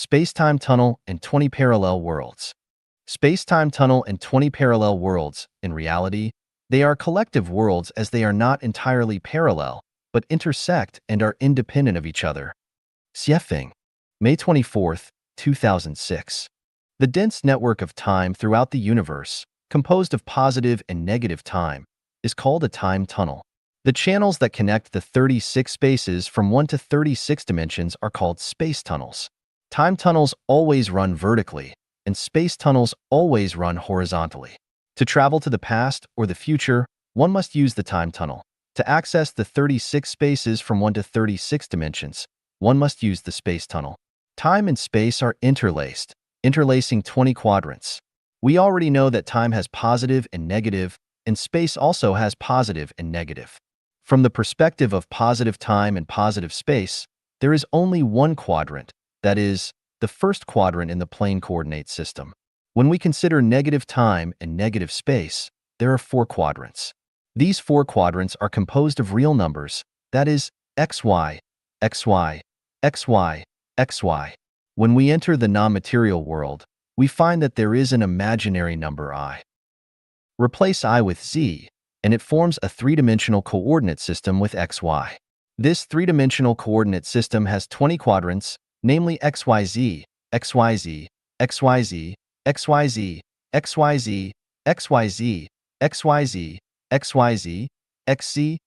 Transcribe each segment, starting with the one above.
Space-time tunnel and 20 parallel worlds. Space-time tunnel and 20 parallel worlds, in reality, they are collective worlds as they are not entirely parallel, but intersect and are independent of each other. Xiefeng, May 24, 2006. The dense network of time throughout the universe, composed of positive and negative time, is called a time tunnel. The channels that connect the 36 spaces from 1 to 36 dimensions are called space tunnels. Time tunnels always run vertically, and space tunnels always run horizontally. To travel to the past or the future, one must use the time tunnel. To access the 36 spaces from 1 to 36 dimensions, one must use the space tunnel. Time and space are interlaced, interlacing 20 quadrants. We already know that time has positive and negative, and space also has positive and negative. From the perspective of positive time and positive space, there is only one quadrant, that is, the first quadrant in the plane coordinate system. When we consider negative time and negative space, there are 4 quadrants. These 4 quadrants are composed of real numbers, that is, xy, xy, xy, xy. When we enter the non-material world, we find that there is an imaginary number I. Replace I with z, and it forms a 3-dimensional coordinate system with xy. This 3-dimensional coordinate system has 20 quadrants, namely xyz, xyz, xyz, xyz, xyz, xyz, xyz, xyz, xc, xc,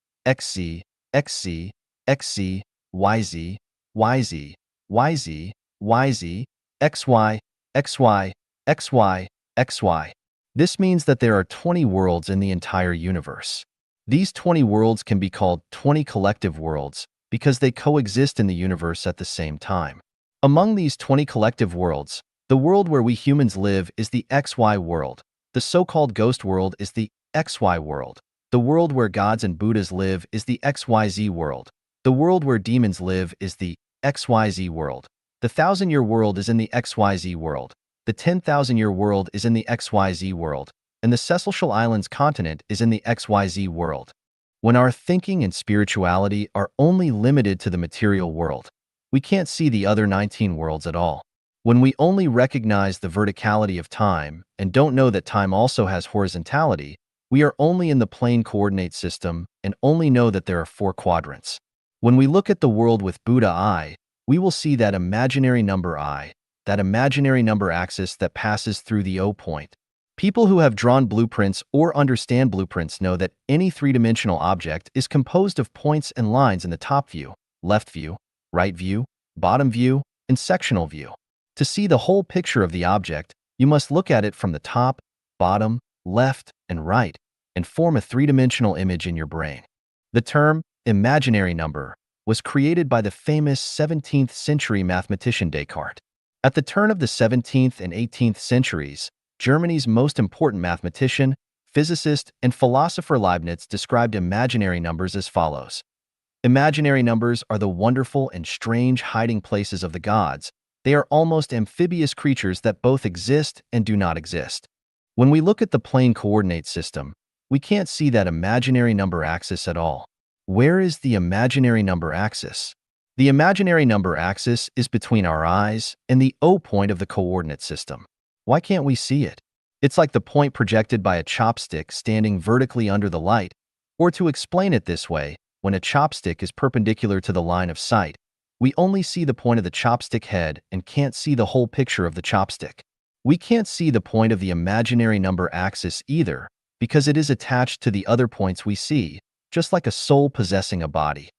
xc, xc, yz, yz, yz, yz, xy, xy, xy, xy. This means that there are 20 worlds in the entire universe. These 20 worlds can be called 20 collective worlds because they coexist in the universe at the same time. Among these 20 collective worlds, the world where we humans live is the XY world. The so-called ghost world is the XY world. The world where gods and Buddhas live is the XYZ world. The world where demons live is the XYZ world. The 1,000-year world is in the XYZ world. The 10,000-year world is in the XYZ world. And the Seychelles Islands continent is in the XYZ world. When our thinking and spirituality are only limited to the material world, we can't see the other 19 worlds at all. When we only recognize the verticality of time and don't know that time also has horizontality, we are only in the plane coordinate system and only know that there are 4 quadrants. When we look at the world with Buddha I, we will see that imaginary number I, that imaginary number axis that passes through the O point. People who have drawn blueprints or understand blueprints know that any 3-dimensional object is composed of points and lines in the top view, left view, right view, bottom view, and sectional view. To see the whole picture of the object, you must look at it from the top, bottom, left, and right, and form a 3-dimensional image in your brain. The term imaginary number was created by the famous 17th century mathematician Descartes. At the turn of the 17th and 18th centuries, Germany's most important mathematician, physicist, and philosopher Leibniz described imaginary numbers as follows. Imaginary numbers are the wonderful and strange hiding places of the gods. They are almost amphibious creatures that both exist and do not exist. When we look at the plane coordinate system, we can't see that imaginary number axis at all. Where is the imaginary number axis? The imaginary number axis is between our eyes and the O point of the coordinate system. Why can't we see it? It's like the point projected by a chopstick standing vertically under the light, or to explain it this way, when a chopstick is perpendicular to the line of sight, we only see the point of the chopstick head and can't see the whole picture of the chopstick. We can't see the point of the imaginary number axis either, because it is attached to the other points we see, just like a soul possessing a body.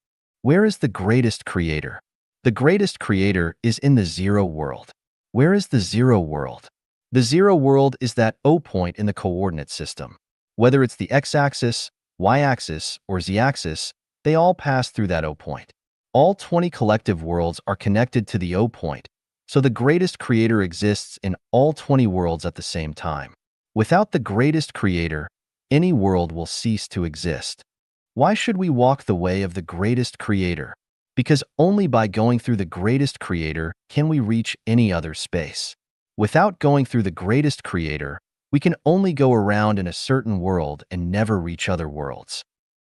Where is the greatest creator? The greatest creator is in the zero world. Where is the zero world? The zero world is that O point in the coordinate system. Whether it's the x-axis, y-axis, or z-axis, they all pass through that O point. All 20 collective worlds are connected to the O point, so the greatest creator exists in all 20 worlds at the same time. Without the greatest creator, any world will cease to exist. Why should we walk the way of the greatest creator? Because only by going through the greatest creator can we reach any other space. Without going through the greatest creator, we can only go around in a certain world and never reach other worlds.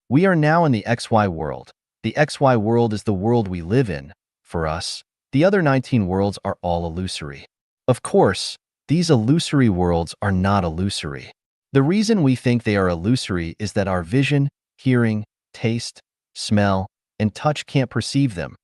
We are now in the XY world. The XY world is the world we live in. For us, The other 19 worlds are all illusory. Of course, these illusory worlds are not illusory. The reason we think they are illusory is that our vision, hearing, taste, smell, and touch can't perceive them.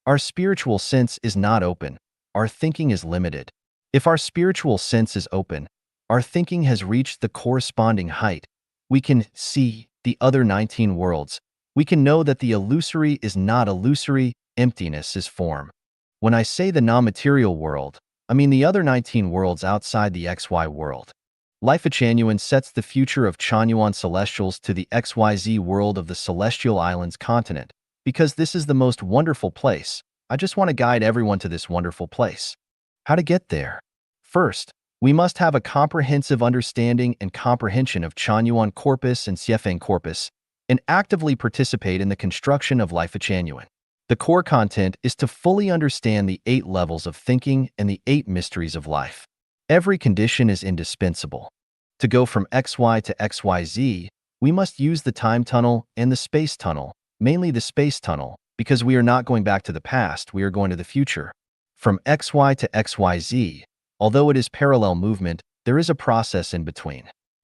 Our spiritual sense is not open. Our thinking is limited. If our spiritual sense is open, our thinking has reached the corresponding height. We can see the other 19 worlds. We can know that the illusory is not illusory, emptiness is form. When I say the non-material world, I mean the other 19 worlds outside the XY world. Life Changyuan sets the future of Chanyuan Celestials to the XYZ world of the Celestial Islands continent. Because this is the most wonderful place, I just want to guide everyone to this wonderful place. How to get there? First, we must have a comprehensive understanding and comprehension of Chanyuan Corpus and Xiefeng Corpus, and actively participate in the construction of Life Changyuan. The core content is to fully understand the 8 levels of thinking and the 8 mysteries of life. Every condition is indispensable. To go from XY to XYZ, we must use the time tunnel and the space tunnel, mainly the space tunnel, because we are not going back to the past, we are going to the future. From XY to XYZ, although it is parallel movement, there is a process in between.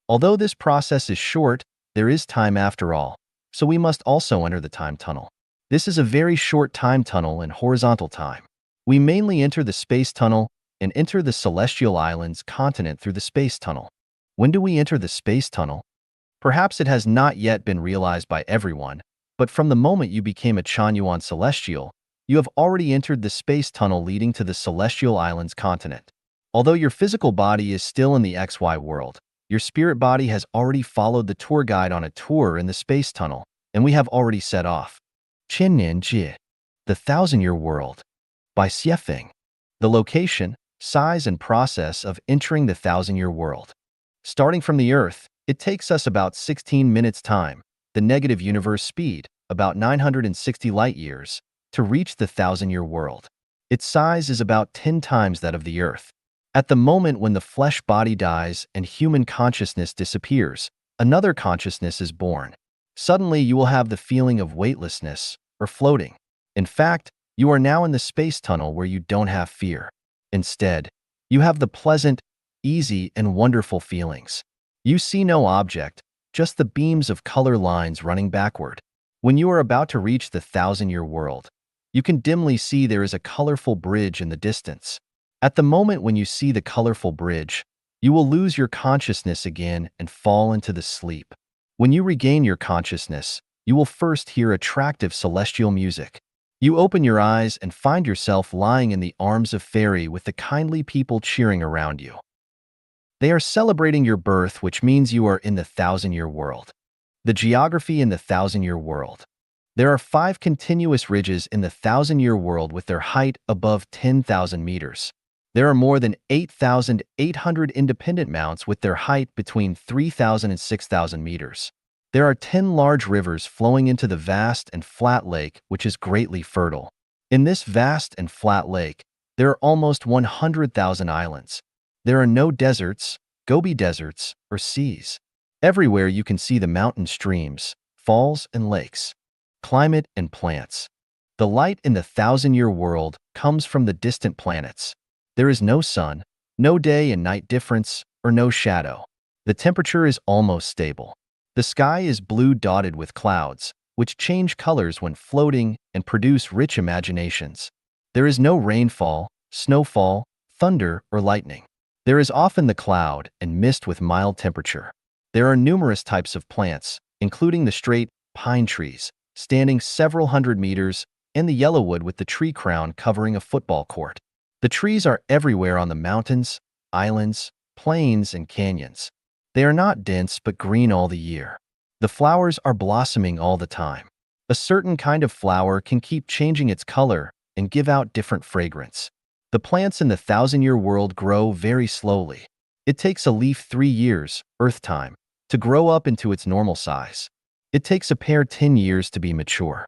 Although this process is short, there is time after all, so we must also enter the time tunnel. This is a very short time tunnel in horizontal time. We mainly enter the space tunnel and enter the Celestial Islands continent through the space tunnel. When do we enter the space tunnel? Perhaps it has not yet been realized by everyone, but from the moment you became a Chanyuan Celestial, you have already entered the space tunnel leading to the Celestial Islands continent. Although your physical body is still in the XY world, your spirit body has already followed the tour guide on a tour in the space tunnel, and we have already set off. Qiannian Jie, the Thousand-Year World, by Xiefeng. The location, size, and process of entering the Thousand-Year World. Starting from the Earth, it takes us about 16 minutes time, the negative universe speed, about 960 light-years, to reach the Thousand-Year World. Its size is about 10 times that of the Earth. At the moment when the flesh body dies and human consciousness disappears, another consciousness is born. Suddenly you will have the feeling of weightlessness or floating. In fact, you are now in the space tunnel where you don't have fear. Instead, you have the pleasant, easy, and wonderful feelings. You see no object, just the beams of color lines running backward. When you are about to reach the Thousand-Year World, you can dimly see there is a colorful bridge in the distance. At the moment when you see the colorful bridge, you will lose your consciousness again and fall into the sleep. When you regain your consciousness, you will first hear attractive celestial music. You open your eyes and find yourself lying in the arms of fairy with the kindly people cheering around you. They are celebrating your birth, which means you are in the Thousand-Year World. The geography in the Thousand-Year World. There are 5 continuous ridges in the Thousand-Year World with their height above 10,000 meters. There are more than 8,800 independent mounts with their height between 3,000 and 6,000 meters. There are 10 large rivers flowing into the vast and flat lake, which is greatly fertile. In this vast and flat lake, there are almost 100,000 islands. There are no deserts, Gobi deserts, or seas. Everywhere you can see the mountain streams, falls, and lakes. Climate and plants. The light in the Thousand-Year World comes from the distant planets. There is no sun, no day and night difference, or no shadow. The temperature is almost stable. The sky is blue dotted with clouds, which change colors when floating and produce rich imaginations. There is no rainfall, snowfall, thunder, or lightning. There is often the cloud and mist with mild temperature. There are numerous types of plants, including the straight pine trees, standing several hundred meters, and the yellowwood with the tree crown covering a football court. The trees are everywhere on the mountains, islands, plains, and canyons. They are not dense but green all the year. The flowers are blossoming all the time. A certain kind of flower can keep changing its color and give out different fragrance. The plants in the Thousand-Year World grow very slowly. It takes a leaf 3 years, Earth time, to grow up into its normal size. It takes a pear 10 years to be mature.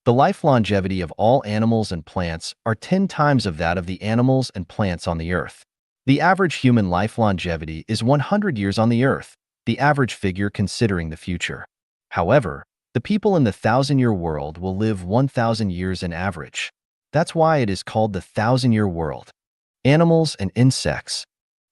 The life longevity of all animals and plants are 10 times of that of the animals and plants on the Earth. The average human life longevity is 100 years on the Earth, the average figure considering the future. However, the people in the Thousand-Year World will live 1,000 years in average. That's why it is called the thousand-year world. Animals and insects.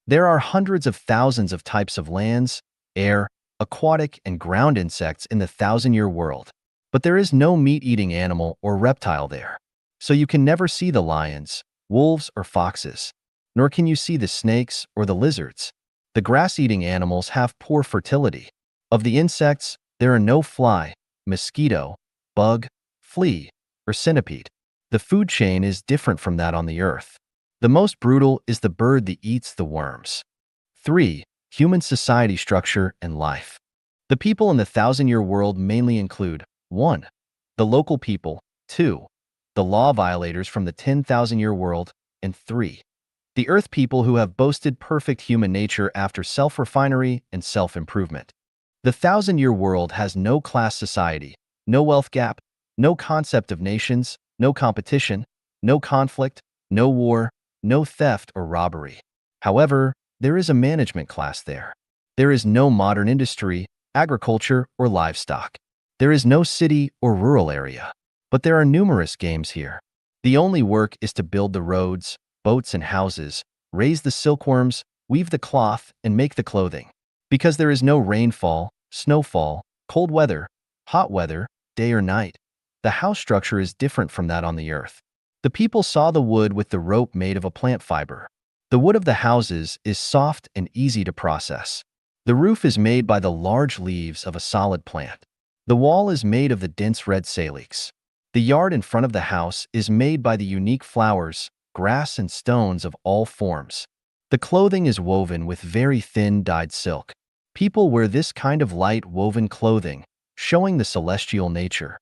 There are hundreds of thousands of types of lands, air, aquatic, and ground insects in the thousand-year world. But there is no meat-eating animal or reptile there. So you can never see the lions, wolves, or foxes. Nor can you see the snakes or the lizards. The grass-eating animals have poor fertility. Of the insects, there are no fly, mosquito, bug, flea, or centipede. The food chain is different from that on the earth. The most brutal is the bird that eats the worms. 3. Human society structure and life. The people in the thousand-year world mainly include 1. The local people, 2. The law violators from the 10,000-year world, and 3. The earth people who have boasted perfect human nature after self-refinery and self-improvement. The thousand-year world has no class society, no wealth gap, no concept of nations, no competition, no conflict, no war, no theft or robbery. However, there is a management class there. There is no modern industry, agriculture, or livestock. There is no city or rural area. But there are numerous games here. The only work is to build the roads, boats, and houses, raise the silkworms, weave the cloth, and make the clothing. Because there is no rainfall, snowfall, cold weather, hot weather, day or night, the house structure is different from that on the earth. The people saw the wood with the rope made of a plant fiber. The wood of the houses is soft and easy to process. The roof is made by the large leaves of a solid plant. The wall is made of the dense red salix. The yard in front of the house is made by the unique flowers, grass, and stones of all forms. The clothing is woven with very thin dyed silk. People wear this kind of light woven clothing, showing the celestial nature.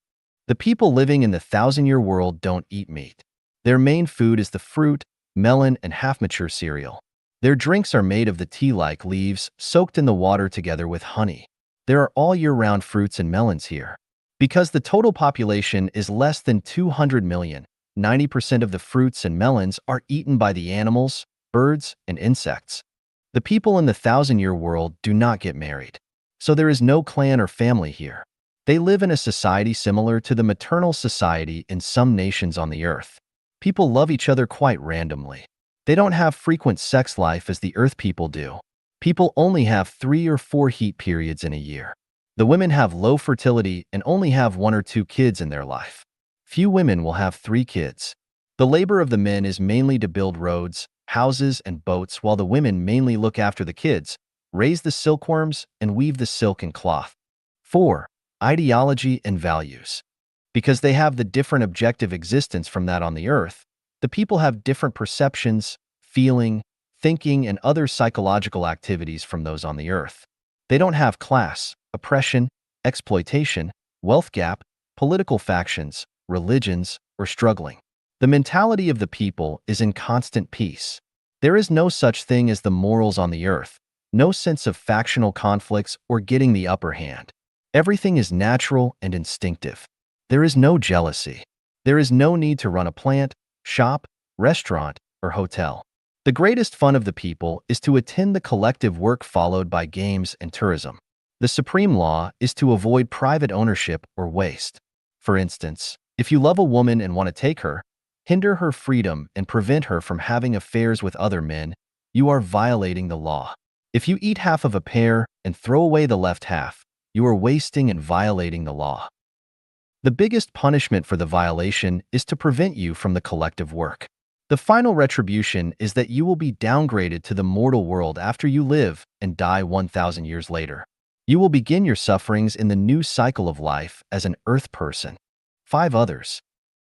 The people living in the thousand-year world don't eat meat. Their main food is the fruit, melon, and half-mature cereal. Their drinks are made of the tea-like leaves soaked in the water together with honey. There are all year-round fruits and melons here. Because the total population is less than 200 million, 90% of the fruits and melons are eaten by the animals, birds, and insects. The people in the thousand-year world do not get married. So there is no clan or family here. They live in a society similar to the maternal society in some nations on the earth. People love each other quite randomly. They don't have frequent sex life as the earth people do. People only have 3 or 4 heat periods in a year. The women have low fertility and only have 1 or 2 kids in their life. Few women will have 3 kids. The labor of the men is mainly to build roads, houses, and boats, while the women mainly look after the kids, raise the silkworms, and weave the silk and cloth. 4. Ideology and values. Because they have the different objective existence from that on the earth, the people have different perceptions, feeling, thinking, and other psychological activities from those on the earth. They don't have class, oppression, exploitation, wealth gap, political factions, religions, or struggling. The mentality of the people is in constant peace. There is no such thing as the morals on the earth, no sense of factional conflicts or getting the upper hand. Everything is natural and instinctive. There is no jealousy. There is no need to run a plant, shop, restaurant, or hotel. The greatest fun of the people is to attend the collective work followed by games and tourism. The supreme law is to avoid private ownership or waste. For instance, if you love a woman and want to take her, hinder her freedom, and prevent her from having affairs with other men, you are violating the law. If you eat half of a pear and throw away the left half, you are wasting and violating the law. The biggest punishment for the violation is to prevent you from the collective work. The final retribution is that you will be downgraded to the mortal world after you live and die 1,000 years later. You will begin your sufferings in the new cycle of life as an earth person. 5 others.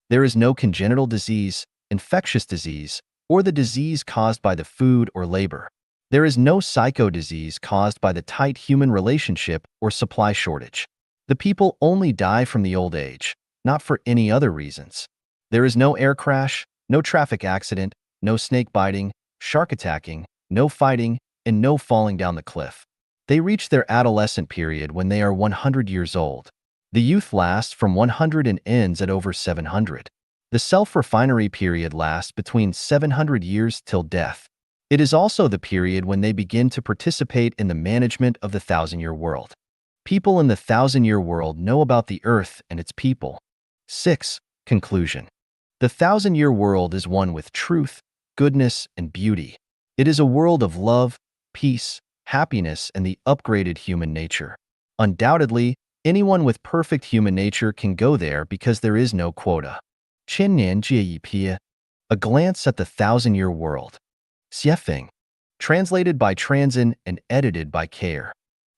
There is no congenital disease, infectious disease, or the disease caused by the food or labor. There is no psycho disease caused by the tight human relationship or supply shortage. The people only die from the old age, not for any other reasons. There is no air crash, no traffic accident, no snake biting, shark attacking, no fighting, and no falling down the cliff. They reach their adolescent period when they are 100 years old. The youth lasts from 100 and ends at over 700. The self-refinery period lasts between 700 years till death. It is also the period when they begin to participate in the management of the thousand-year world. People in the thousand-year world know about the earth and its people. 6. Conclusion. The thousand-year world is one with truth, goodness, and beauty. It is a world of love, peace, happiness, and the upgraded human nature. Undoubtedly, anyone with perfect human nature can go there because there is no quota. 千年这一瞥, a glance at the thousand-year world. 写评, translated by Transin and edited by Care.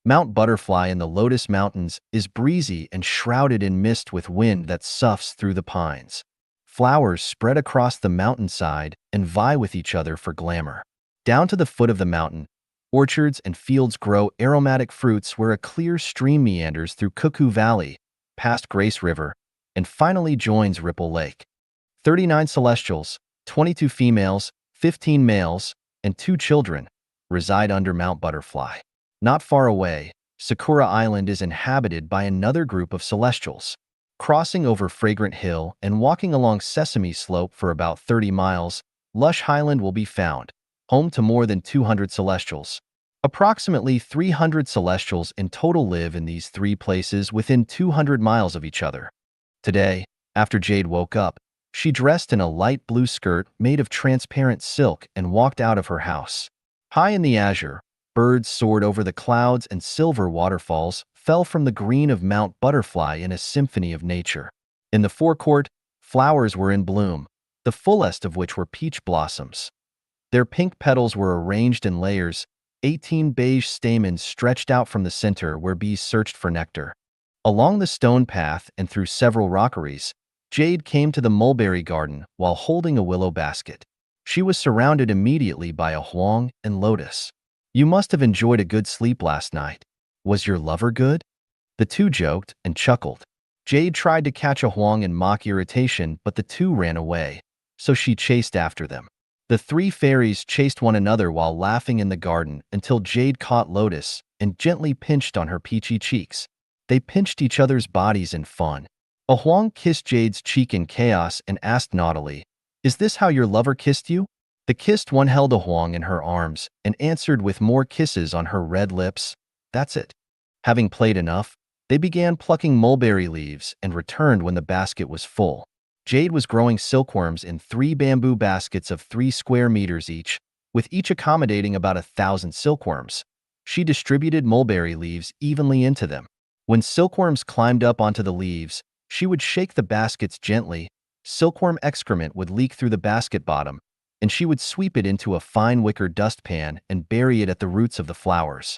Mount Butterfly in the Lotus Mountains is breezy and shrouded in mist with wind that soughs through the pines. Flowers spread across the mountainside and vie with each other for glamour. Down to the foot of the mountain, orchards and fields grow aromatic fruits where a clear stream meanders through Cuckoo Valley, past Grace River, and finally joins Ripple Lake. 39 celestials, 22 females, 15 males, and 2 children reside under Mount Butterfly. Not far away, Sakura Island is inhabited by another group of celestials. Crossing over Fragrant Hill and walking along Sesame Slope for about 30 miles, Lush Highland will be found, home to more than 200 celestials. Approximately 300 celestials in total live in these 3 places within 200 miles of each other. Today, after Jade woke up, she dressed in a light blue skirt made of transparent silk and walked out of her house. High in the azure, birds soared over the clouds and silver waterfalls fell from the green of Mount Butterfly in a symphony of nature. In the forecourt, flowers were in bloom, the fullest of which were peach blossoms. Their pink petals were arranged in layers, 18 beige stamens stretched out from the center where bees searched for nectar. Along the stone path and through several rockeries, Jade came to the mulberry garden while holding a willow basket. She was surrounded immediately by a Huang and Lotus. You must have enjoyed a good sleep last night. Was your lover good? The two joked and chuckled. Jade tried to catch a Huang in mock irritation, but the two ran away, so she chased after them. The 3 fairies chased one another while laughing in the garden until Jade caught Lotus and gently pinched on her peachy cheeks. They pinched each other's bodies in fun. A Huang kissed Jade's cheek in chaos and asked naughtily, "Is this how your lover kissed you?" The kissed one held a Huang in her arms and answered with more kisses on her red lips, "That's it." Having played enough, they began plucking mulberry leaves and returned when the basket was full. Jade was growing silkworms in 3 bamboo baskets of 3 square meters each, with each accommodating about 1,000 silkworms. She distributed mulberry leaves evenly into them. When silkworms climbed up onto the leaves, she would shake the baskets gently, silkworm excrement would leak through the basket bottom, and she would sweep it into a fine wicker dustpan and bury it at the roots of the flowers.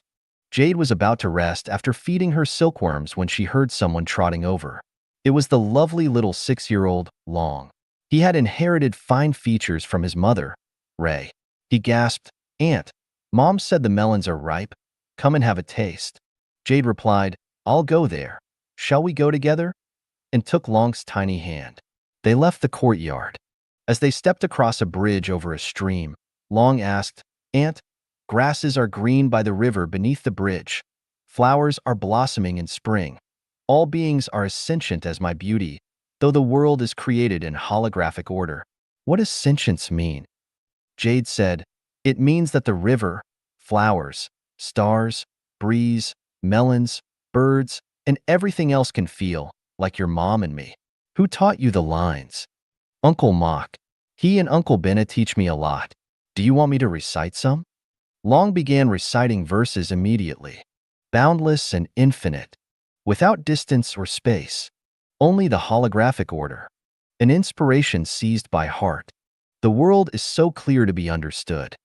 Jade was about to rest after feeding her silkworms when she heard someone trotting over. It was the lovely little 6-year-old, Long. He had inherited fine features from his mother, Ray. He gasped, "Aunt, Mom said the melons are ripe. Come and have a taste." Jade replied, "I'll go there. Shall we go together?" and took Long's tiny hand. They left the courtyard. As they stepped across a bridge over a stream, Long asked, "Aunt, grasses are green by the river beneath the bridge. Flowers are blossoming in spring. All beings are as sentient as my beauty, though the world is created in holographic order." "What does sentience mean?" Jade said, "It means that the river, flowers, stars, breeze, melons, birds, and everything else can feel, like your mom and me." "Who taught you the lines?" "Uncle Mock. He and Uncle Benna teach me a lot. Do you want me to recite some?" Long began reciting verses immediately. Boundless and infinite, without distance or space, only the holographic order. An inspiration seized by heart. The world is so clear to be understood.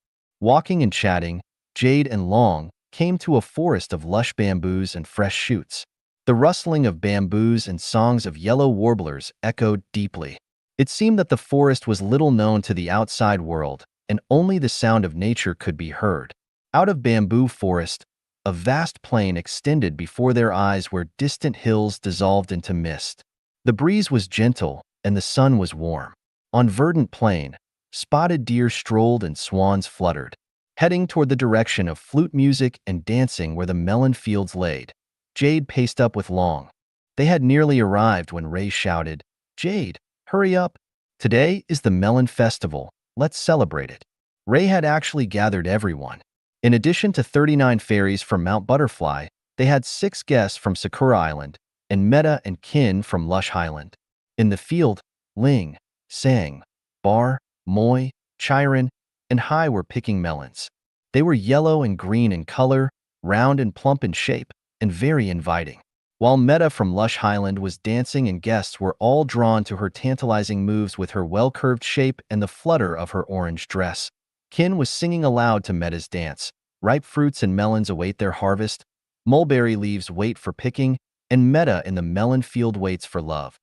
Walking and chatting, Jade and Long came to a forest of lush bamboos and fresh shoots. The rustling of bamboos and songs of yellow warblers echoed deeply. It seemed that the forest was little known to the outside world, and only the sound of nature could be heard. Out of bamboo forest, a vast plain extended before their eyes where distant hills dissolved into mist. The breeze was gentle, and the sun was warm. On verdant plain, spotted deer strolled and swans fluttered, heading toward the direction of flute music and dancing where the melon fields laid. Jade paced up with Long. They had nearly arrived when Ray shouted, "Jade, hurry up. Today is the Melon Festival. Let's celebrate it." Ray had actually gathered everyone. In addition to 39 fairies from Mount Butterfly, they had 6 guests from Sakura Island and Meta and Kin from Lush Highland. In the field, Ling, Sang, Bar, Moy, Chiron, and Hai were picking melons. They were yellow and green in color, round and plump in shape, and very inviting. While Meta from Lush Highland was dancing and guests were all drawn to her tantalizing moves with her well-curved shape and the flutter of her orange dress. Kin was singing aloud to Meta's dance. Ripe fruits and melons await their harvest, mulberry leaves wait for picking, and Meta in the melon field waits for love.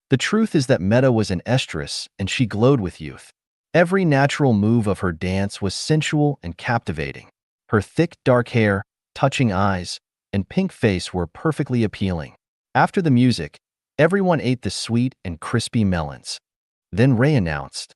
The truth is that Meta was an estrus, and she glowed with youth. Every natural move of her dance was sensual and captivating. Her thick, dark hair, touching eyes, and pink face were perfectly appealing. After the music, everyone ate the sweet and crispy melons. Then Ray announced,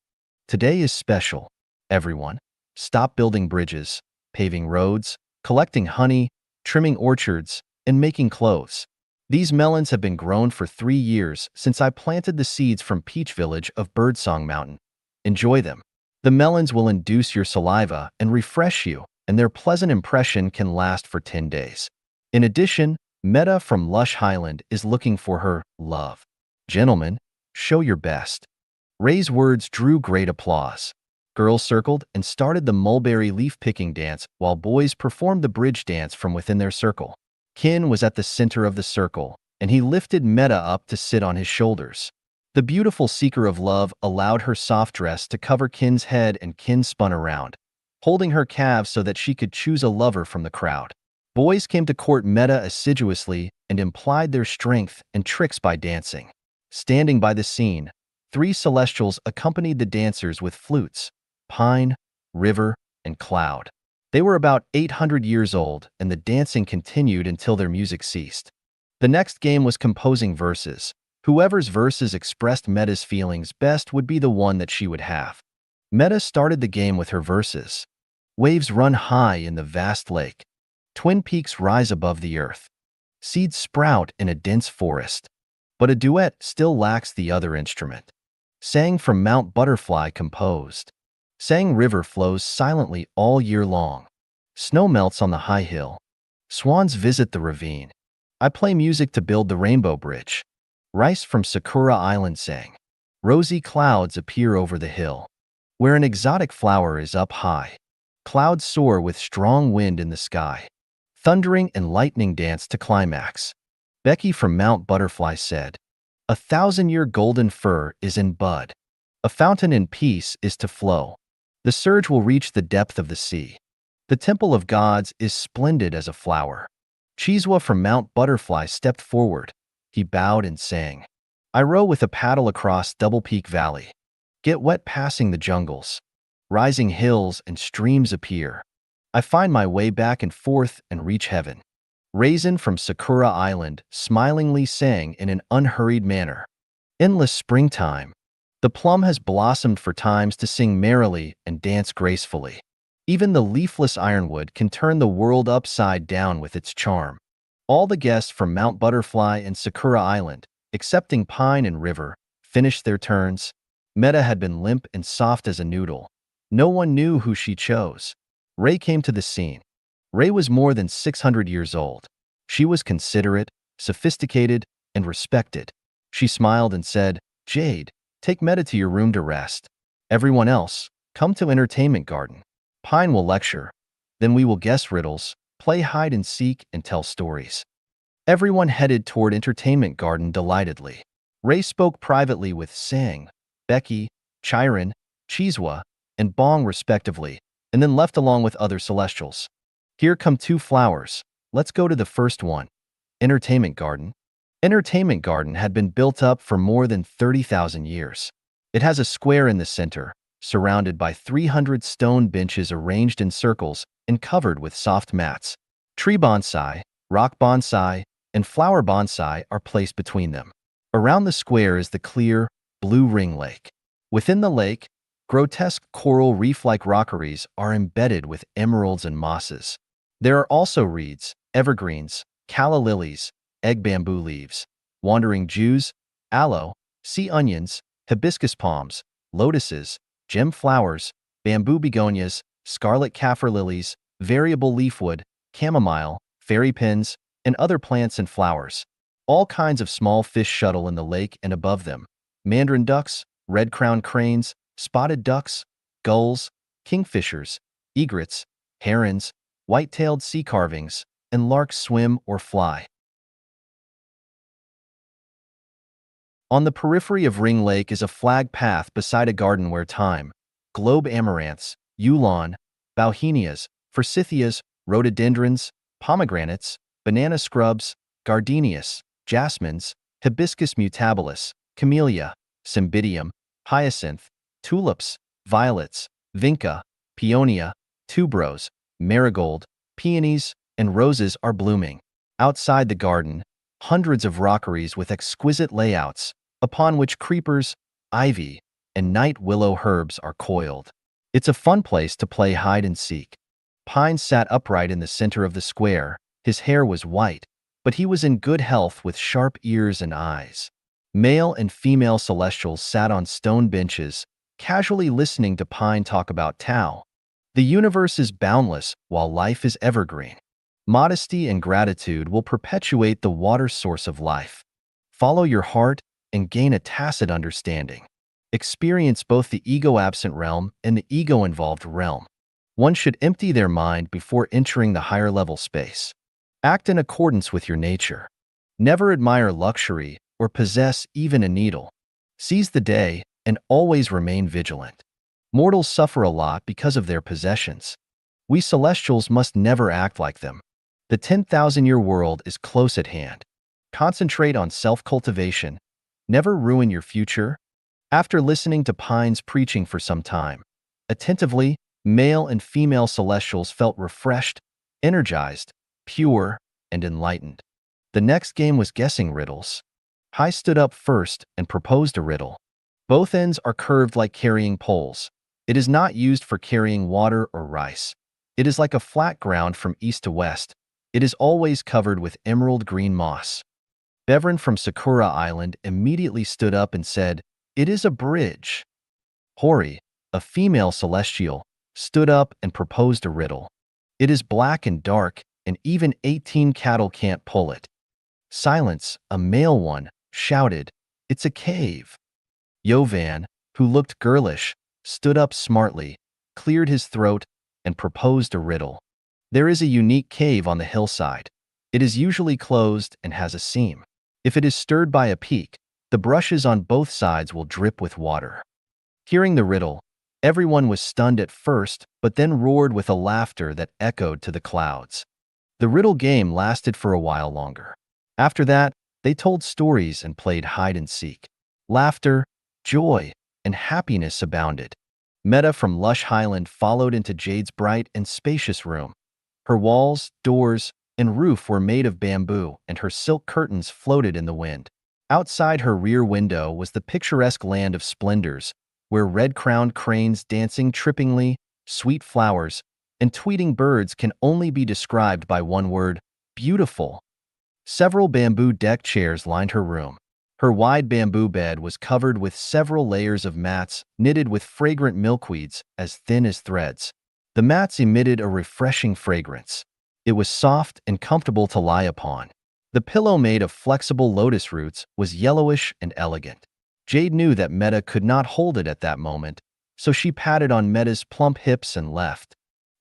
"Today is special, everyone. Stop building bridges, paving roads, collecting honey, trimming orchards, and making clothes. These melons have been grown for 3 years since I planted the seeds from Peach Village of Birdsong Mountain. Enjoy them. The melons will induce your saliva and refresh you, and their pleasant impression can last for 10 days. In addition, Meta from Lush Highland is looking for her love. Gentlemen, show your best." Ray's words drew great applause. Girls circled and started the mulberry leaf-picking dance while boys performed the bridge dance from within their circle. Kin was at the center of the circle, and he lifted Meta up to sit on his shoulders. The beautiful seeker of love allowed her soft dress to cover Kin's head, and Kin spun around, holding her calves so that she could choose a lover from the crowd. Boys came to court Meta assiduously and implied their strength and tricks by dancing. Standing by the scene, 3 celestials accompanied the dancers with flutes: Pine, River, and Cloud. They were about 800 years old, and the dancing continued until their music ceased. The next game was composing verses. Whoever's verses expressed Meta's feelings best would be the one that she would have. Meta started the game with her verses. Waves run high in the vast lake. Twin peaks rise above the earth. Seeds sprout in a dense forest. But a duet still lacks the other instrument. Sang from Mount Butterfly composed. Sang River flows silently all year long. Snow melts on the high hill. Swans visit the ravine. I play music to build the rainbow bridge. Rice from Sakura Island sang. Rosy clouds appear over the hill. Where an exotic flower is up high. Clouds soar with strong wind in the sky. Thundering and lightning dance to climax. Becky from Mount Butterfly said, "A 1,000-year golden fir is in bud. A fountain in peace is to flow. The surge will reach the depth of the sea. The temple of gods is splendid as a flower." Chiswa from Mount Butterfly stepped forward. He bowed and sang, "I row with a paddle across Double Peak Valley. Get wet passing the jungles. Rising hills and streams appear. I find my way back and forth and reach heaven." Raisin from Sakura Island smilingly sang in an unhurried manner, "Endless springtime. The plum has blossomed for times to sing merrily and dance gracefully. Even the leafless ironwood can turn the world upside down with its charm." All the guests from Mount Butterfly and Sakura Island, excepting Pine and River, finished their turns. Meta had been limp and soft as a noodle. No one knew who she chose. Ray came to the scene. Ray was more than 600 years old. She was considerate, sophisticated, and respected. She smiled and said, "Jade, take Meta to your room to rest. Everyone else, come to Entertainment Garden. Pine will lecture. Then we will guess riddles, play hide and seek, and tell stories." Everyone headed toward Entertainment Garden delightedly. Ray spoke privately with Sang, Becky, Chiron, Chiswa, and Bong respectively, and then left along with other celestials. "Here come 2 flowers. Let's go to the first one." Entertainment Garden. Entertainment Garden had been built up for more than 30,000 years. It has a square in the center, surrounded by 300 stone benches arranged in circles and covered with soft mats. Tree bonsai, rock bonsai, and flower bonsai are placed between them. Around the square is the clear, blue ring lake. Within the lake, grotesque coral reef-like rockeries are embedded with emeralds and mosses. There are also reeds, evergreens, calla lilies, egg bamboo leaves, wandering Jews, aloe, sea onions, hibiscus palms, lotuses, gem flowers, bamboo begonias, scarlet kaffir lilies, variable leafwood, chamomile, fairy pins, and other plants and flowers. All kinds of small fish shuttle in the lake and above them. Mandarin ducks, red-crowned cranes, spotted ducks, gulls, kingfishers, egrets, herons, white-tailed sea carvings, and larks swim or fly. On the periphery of Ring Lake is a flag path beside a garden where thyme, globe amaranths, eulon, bauhinias, forsythias, rhododendrons, pomegranates, banana scrubs, gardenias, jasmines, hibiscus mutabilis, camellia, cymbidium, hyacinth, tulips, violets, vinca, peonia, tuberose, marigold, peonies, and roses are blooming. Outside the garden, hundreds of rockeries with exquisite layouts, upon which creepers, ivy, and night willow herbs are coiled. It's a fun place to play hide and seek. Pine sat upright in the center of the square. His hair was white, but he was in good health with sharp ears and eyes. Male and female celestials sat on stone benches, casually listening to Pine talk about Tao. The universe is boundless while life is evergreen. Modesty and gratitude will perpetuate the water source of life. Follow your heart and gain a tacit understanding. Experience both the ego-absent realm and the ego-involved realm. One should empty their mind before entering the higher-level space. Act in accordance with your nature. Never admire luxury or possess even a needle. Seize the day and always remain vigilant. Mortals suffer a lot because of their possessions. We celestials must never act like them. The 10,000-year world is close at hand. Concentrate on self-cultivation. Never ruin your future. After listening to Pine's preaching for some time, attentively, male and female celestials felt refreshed, energized, pure, and enlightened. The next game was guessing riddles. High stood up first and proposed a riddle. Both ends are curved like carrying poles. It is not used for carrying water or rice. It is like a flat ground from east to west. It is always covered with emerald green moss. Bevran from Sakura Island immediately stood up and said, "It is a bridge." Hori, a female celestial, stood up and proposed a riddle. "It is black and dark, and even 18 cattle can't pull it." Silence, a male one, shouted, "It's a cave." Yovan, who looked girlish, stood up smartly, cleared his throat, and proposed a riddle. "There is a unique cave on the hillside. It is usually closed and has a seam. If it is stirred by a peak, the brushes on both sides will drip with water." Hearing the riddle, everyone was stunned at first, but then roared with a laughter that echoed to the clouds. The riddle game lasted for a while longer. After that, they told stories and played hide and seek. Laughter, joy, and happiness abounded. Meta from Lush Highland followed into Jade's bright and spacious room. Her walls, doors, and roof were made of bamboo, and her silk curtains floated in the wind. Outside her rear window was the picturesque land of splendors, where red-crowned cranes dancing trippingly, sweet flowers, and tweeting birds can only be described by one word: beautiful. Several bamboo deck chairs lined her room. Her wide bamboo bed was covered with several layers of mats knitted with fragrant milkweeds as thin as threads. The mats emitted a refreshing fragrance. It was soft and comfortable to lie upon. The pillow made of flexible lotus roots was yellowish and elegant. Jade knew that Meta could not hold it at that moment, so she patted on Meta's plump hips and left.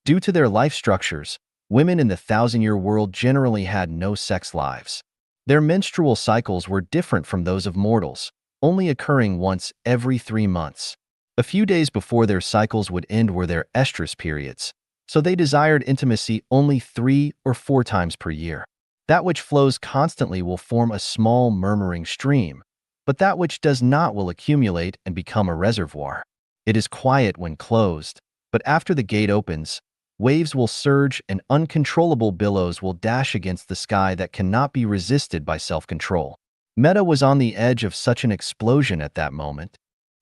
Due to their life structures, women in the 1,000-year world generally had no sex lives. Their menstrual cycles were different from those of mortals, only occurring once every 3 months. A few days before their cycles would end were their estrus periods, so they desired intimacy only 3 or 4 times per year. That which flows constantly will form a small murmuring stream, but that which does not will accumulate and become a reservoir. It is quiet when closed, but after the gate opens, waves will surge and uncontrollable billows will dash against the sky that cannot be resisted by self-control. Meta was on the edge of such an explosion at that moment.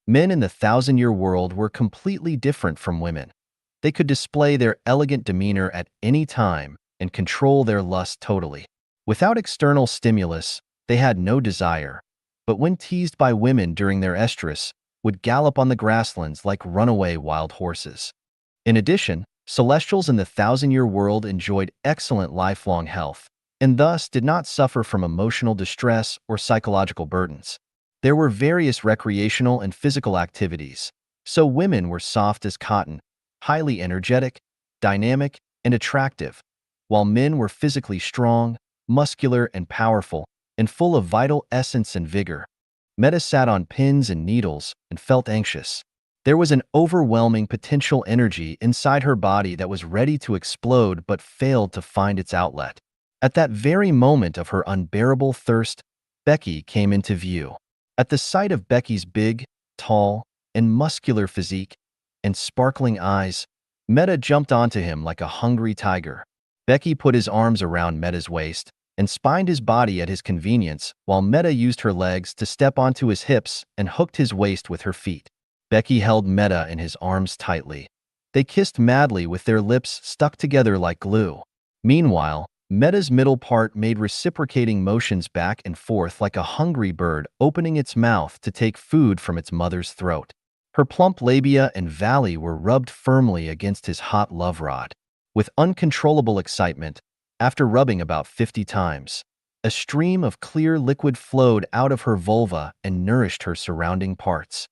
Men in the 1,000-year world were completely different from women. They could display their elegant demeanor at any time and control their lust totally. Without external stimulus, they had no desire, but when teased by women during their estrus, would gallop on the grasslands like runaway wild horses. In addition, celestials in the 1,000-year world enjoyed excellent lifelong health, and thus did not suffer from emotional distress or psychological burdens. There were various recreational and physical activities, so women were soft as cotton, highly energetic, dynamic, and attractive, while men were physically strong, muscular, and powerful, and full of vital essence and vigor. Meta sat on pins and needles and felt anxious. There was an overwhelming potential energy inside her body that was ready to explode but failed to find its outlet. At that very moment of her unbearable thirst, Becky came into view. At the sight of Becky's big, tall, and muscular physique and sparkling eyes, Meta jumped onto him like a hungry tiger. Becky put his arms around Meta's waist and spined his body at his convenience while Meta used her legs to step onto his hips and hooked his waist with her feet. Becky held Meta in his arms tightly. They kissed madly with their lips stuck together like glue. Meanwhile, Meta's middle part made reciprocating motions back and forth like a hungry bird opening its mouth to take food from its mother's throat. Her plump labia and valley were rubbed firmly against his hot love rod. With uncontrollable excitement, after rubbing about 50 times, a stream of clear liquid flowed out of her vulva and nourished her surrounding parts.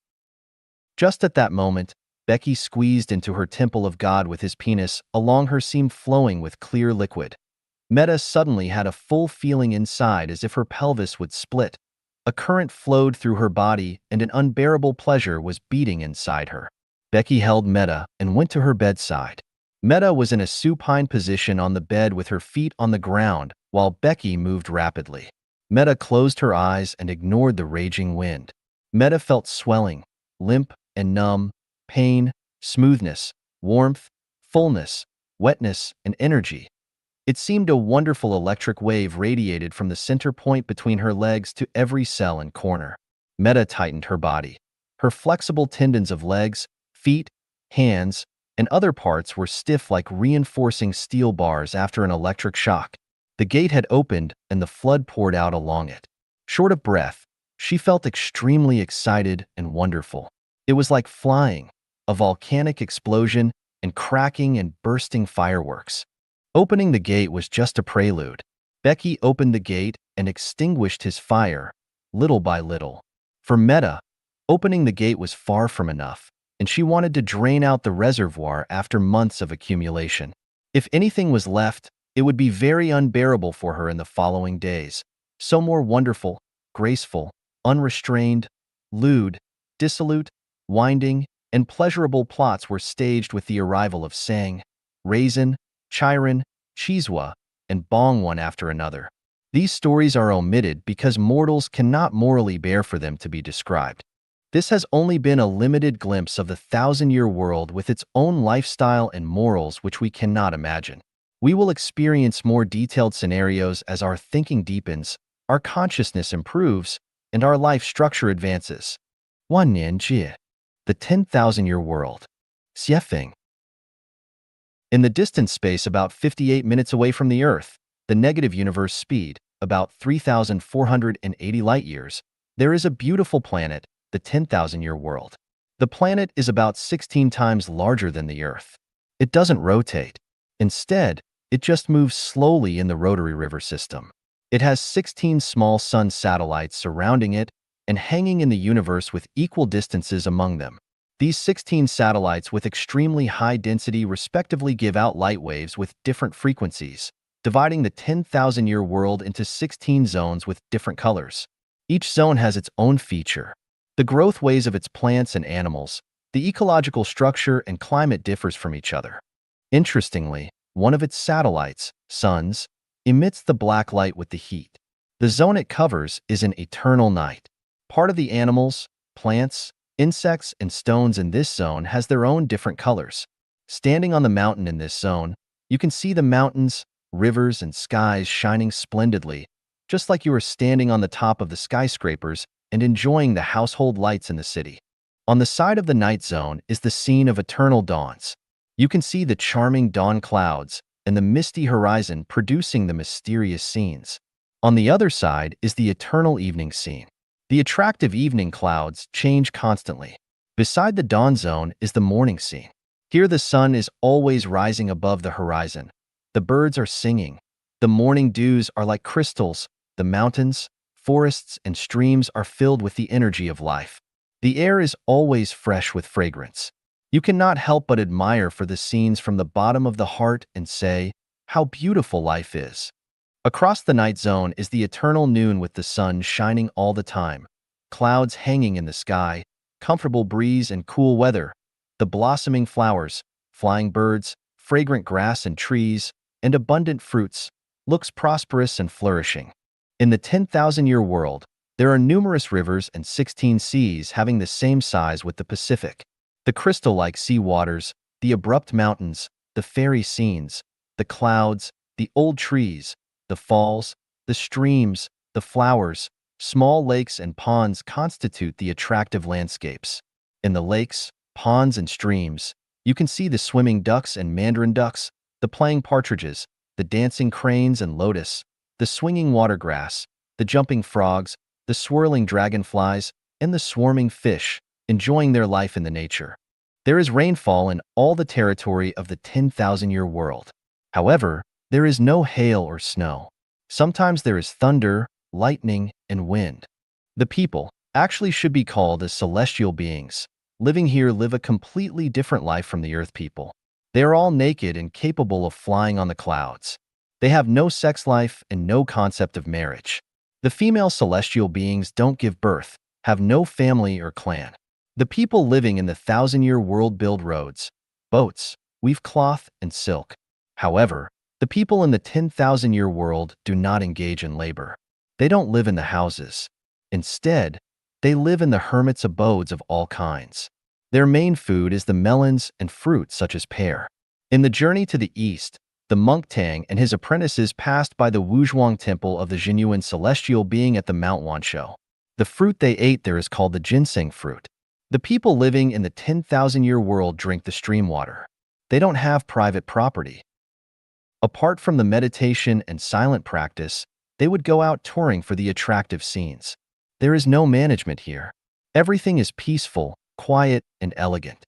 Just at that moment, Becky squeezed into her temple of God with his penis along her seam flowing with clear liquid. Meta suddenly had a full feeling inside as if her pelvis would split. A current flowed through her body and an unbearable pleasure was beating inside her. Becky held Meta and went to her bedside. Meta was in a supine position on the bed with her feet on the ground while Becky moved rapidly. Meta closed her eyes and ignored the raging wind. Meta felt swelling, limp and numb, pain, smoothness, warmth, fullness, wetness, and energy. It seemed a wonderful electric wave radiated from the center point between her legs to every cell and corner. Meta tightened her body. Her flexible tendons of legs, feet, hands, and other parts were stiff like reinforcing steel bars after an electric shock. The gate had opened and the flood poured out along it. Short of breath, she felt extremely excited and wonderful. It was like flying, a volcanic explosion, and cracking and bursting fireworks. Opening the gate was just a prelude. Becky opened the gate and extinguished his fire, little by little. For Meta, opening the gate was far from enough, and she wanted to drain out the reservoir after months of accumulation. If anything was left, it would be very unbearable for her in the following days. So more wonderful, graceful, unrestrained, lewd, dissolute, winding, and pleasurable plots were staged with the arrival of Sang, Raisin, Chiron, Chiswa, and Bong one after another. These stories are omitted because mortals cannot morally bear for them to be described. This has only been a limited glimpse of the 1,000-year world with its own lifestyle and morals which we cannot imagine. We will experience more detailed scenarios as our thinking deepens, our consciousness improves, and our life structure advances. 1年 the 10,000-year world. Xiefeng. In the distant space about 58 minutes away from the Earth, the negative universe speed, about 3,480 light-years, there is a beautiful planet, the 10,000-year world. The planet is about 16 times larger than the Earth. It doesn't rotate. Instead, it just moves slowly in the rotary river system. It has 16 small sun satellites surrounding it and hanging in the universe with equal distances among them. These 16 satellites with extremely high density respectively give out light waves with different frequencies, dividing the 10,000-year world into 16 zones with different colors. Each zone has its own feature. The growth ways of its plants and animals, the ecological structure and climate differs from each other. Interestingly, one of its satellites, suns, emits the black light with the heat. The zone it covers is an eternal night. Part of the animals, plants, insects, and stones in this zone has their own different colors. Standing on the mountain in this zone, you can see the mountains, rivers, and skies shining splendidly, just like you are standing on the top of the skyscrapers and enjoying the household lights in the city. On the side of the night zone is the scene of eternal dawns. You can see the charming dawn clouds and the misty horizon producing the mysterious scenes. On the other side is the eternal evening scene. The attractive evening clouds change constantly. Beside the dawn zone is the morning scene. Here the sun is always rising above the horizon. The birds are singing. The morning dews are like crystals. The mountains, forests, and streams are filled with the energy of life. The air is always fresh with fragrance. You cannot help but admire for the scenes from the bottom of the heart and say, how beautiful life is. Across the night zone is the eternal noon with the sun shining all the time, clouds hanging in the sky, comfortable breeze and cool weather, the blossoming flowers, flying birds, fragrant grass and trees, and abundant fruits, looks prosperous and flourishing. In the 10,000-year world, there are numerous rivers and 16 seas having the same size with the Pacific. The crystal-like sea waters, the abrupt mountains, the fairy scenes, the clouds, the old trees, the falls, the streams, the flowers, small lakes and ponds constitute the attractive landscapes. In the lakes, ponds, and streams, you can see the swimming ducks and mandarin ducks, the playing partridges, the dancing cranes and lotus, the swinging watergrass, the jumping frogs, the swirling dragonflies, and the swarming fish, enjoying their life in the nature. There is rainfall in all the territory of the 10,000-year world. However, there is no hail or snow. Sometimes there is thunder, lightning, and wind. The people actually should be called as celestial beings. Living here live a completely different life from the earth people. They are all naked and capable of flying on the clouds. They have no sex life and no concept of marriage. The female celestial beings don't give birth, have no family or clan. The people living in the 1,000-year world build roads, boats, weave cloth and silk. However, the people in the 10,000-year world do not engage in labor. They don't live in the houses. Instead, they live in the hermits' abodes of all kinds. Their main food is the melons and fruit such as pear. In the journey to the east, the monk Tang and his apprentices passed by the Wuzhuang temple of the genuine celestial being at the Mount Wanshou. The fruit they ate there is called the ginseng fruit. The people living in the 10,000-year world drink the stream water. They don't have private property. Apart from the meditation and silent practice, they would go out touring for the attractive scenes. There is no management here. Everything is peaceful, quiet, and elegant.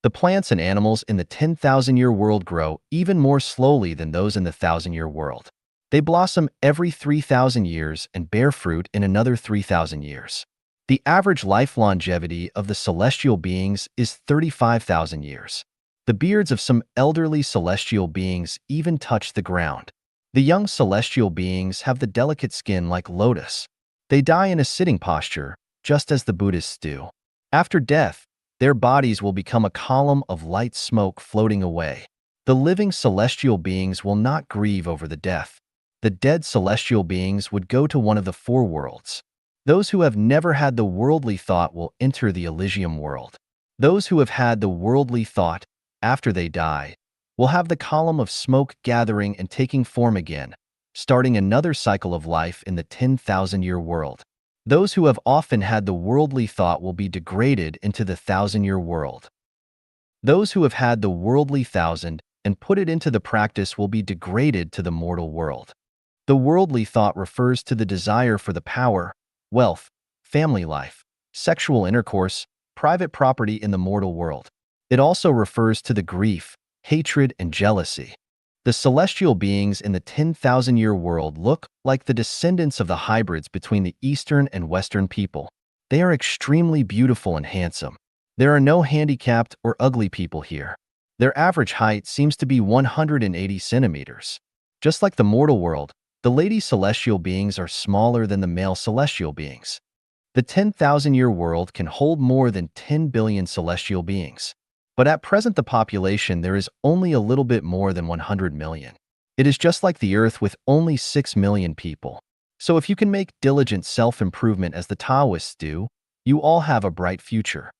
The plants and animals in the 10,000-year world grow even more slowly than those in the 1,000-year world. They blossom every 3,000 years and bear fruit in another 3,000 years. The average life longevity of the celestial beings is 35,000 years. The beards of some elderly celestial beings even touch the ground. The young celestial beings have the delicate skin like lotus. They die in a sitting posture, just as the Buddhists do. After death, their bodies will become a column of light smoke floating away. The living celestial beings will not grieve over the death. The dead celestial beings would go to one of the four worlds. Those who have never had the worldly thought will enter the Elysium world. Those who have had the worldly thought, after they die, will have the column of smoke gathering and taking form again, starting another cycle of life in the 10,000-year world. Those who have often had the worldly thought will be degraded into the 1,000-year world. Those who have had the worldly thousand and put it into the practice will be degraded to the mortal world. The worldly thought refers to the desire for the power, wealth, family life, sexual intercourse, private property in the mortal world. It also refers to the grief, hatred, and jealousy. The celestial beings in the 10,000-year world look like the descendants of the hybrids between the Eastern and Western people. They are extremely beautiful and handsome. There are no handicapped or ugly people here. Their average height seems to be 180 centimeters. Just like the mortal world, the lady celestial beings are smaller than the male celestial beings. The 10,000-year world can hold more than 10 billion celestial beings. But at present the population there is only a little bit more than 100 million. It is just like the Earth with only 6 million people. So if you can make diligent self-improvement as the Taoists do, you all have a bright future.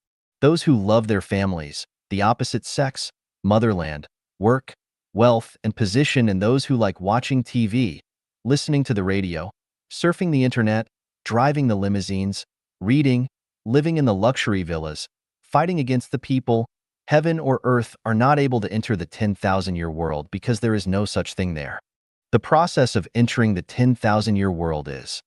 Those who love their families, the opposite sex, motherland, work, wealth, and position, and those who like watching TV, listening to the radio, surfing the internet, driving the limousines, reading, living in the luxury villas, fighting against the people, heaven or earth are not able to enter the 10,000-year world because there is no such thing there. The process of entering the 10,000-year world is,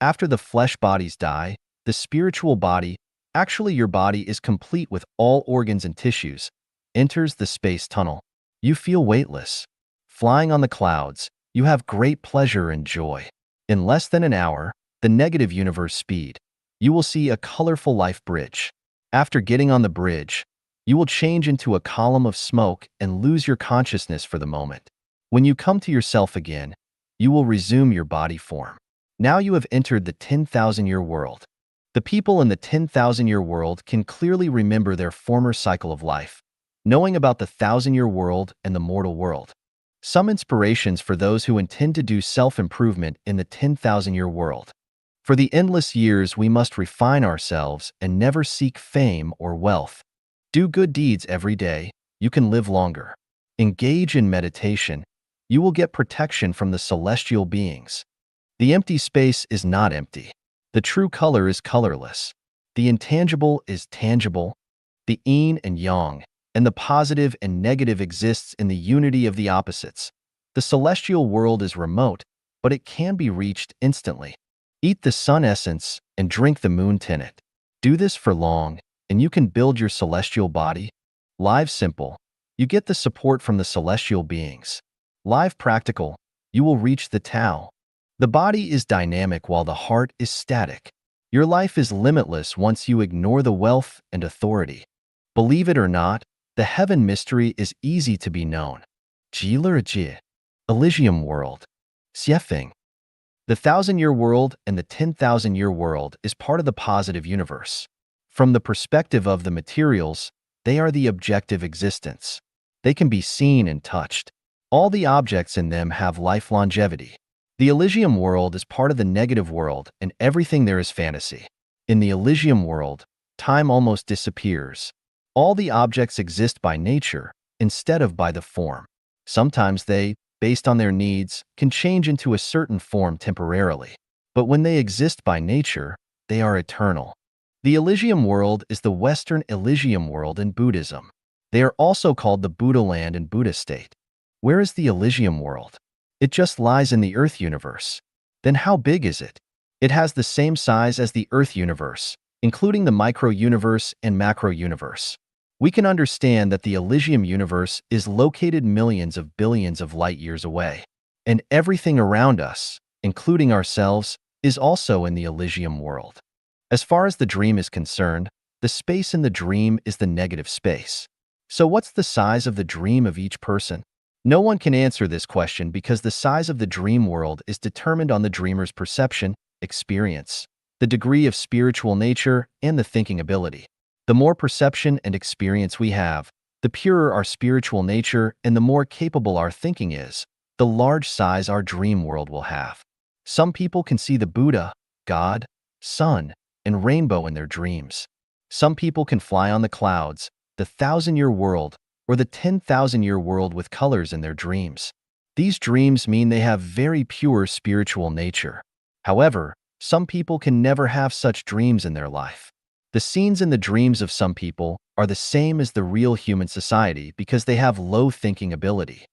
after the flesh bodies die, the spiritual body, actually your body is complete with all organs and tissues, enters the space tunnel. You feel weightless. Flying on the clouds, you have great pleasure and joy. In less than an hour, the negative universe speed, you will see a colorful life bridge. After getting on the bridge, you will change into a column of smoke and lose your consciousness for the moment. When you come to yourself again, you will resume your body form. Now you have entered the 10,000-year world. The people in the 10,000-year world can clearly remember their former cycle of life, knowing about the 1,000-year world and the mortal world. Some inspirations for those who intend to do self-improvement in the 10,000-year world. For the endless years, we must refine ourselves and never seek fame or wealth. Do good deeds every day, you can live longer. Engage in meditation, you will get protection from the celestial beings. The empty space is not empty. The true color is colorless. The intangible is tangible. The yin and yang, and the positive and negative exists in the unity of the opposites. The celestial world is remote, but it can be reached instantly. Eat the sun essence and drink the moon tenet. Do this for long, and you can build your celestial body. Live simple, you get the support from the celestial beings. Live practical, you will reach the Tao. The body is dynamic while the heart is static. Your life is limitless once you ignore the wealth and authority. Believe it or not, the heaven mystery is easy to be known. Ji Elysium world. Xiefeng. The 1,000-year world and the 10,000-year world is part of the positive universe. From the perspective of the materials, they are the objective existence. They can be seen and touched. All the objects in them have life longevity. The Elysium world is part of the negative world, and everything there is fantasy. In the Elysium world, time almost disappears. All the objects exist by nature instead of by the form. Sometimes they, based on their needs, can change into a certain form temporarily. But when they exist by nature, they are eternal. The Elysium world is the Western Elysium world in Buddhism. They are also called the Buddha land and Buddha state. Where is the Elysium world? It just lies in the Earth universe. Then how big is it? It has the same size as the Earth universe, including the micro-universe and macro-universe. We can understand that the Elysium universe is located millions of billions of light years away. And everything around us, including ourselves, is also in the Elysium world. As far as the dream is concerned, the space in the dream is the negative space. So what's the size of the dream of each person? No one can answer this question because the size of the dream world is determined on the dreamer's perception, experience, the degree of spiritual nature, and the thinking ability. The more perception and experience we have, the purer our spiritual nature and the more capable our thinking is, the large size our dream world will have. Some people can see the Buddha, God, sun, and rainbow in their dreams. Some people can fly on the clouds, the 1,000-year world, or the 10,000-year world with colors in their dreams. These dreams mean they have very pure spiritual nature. However, some people can never have such dreams in their life. The scenes in the dreams of some people are the same as the real human society because they have low thinking ability.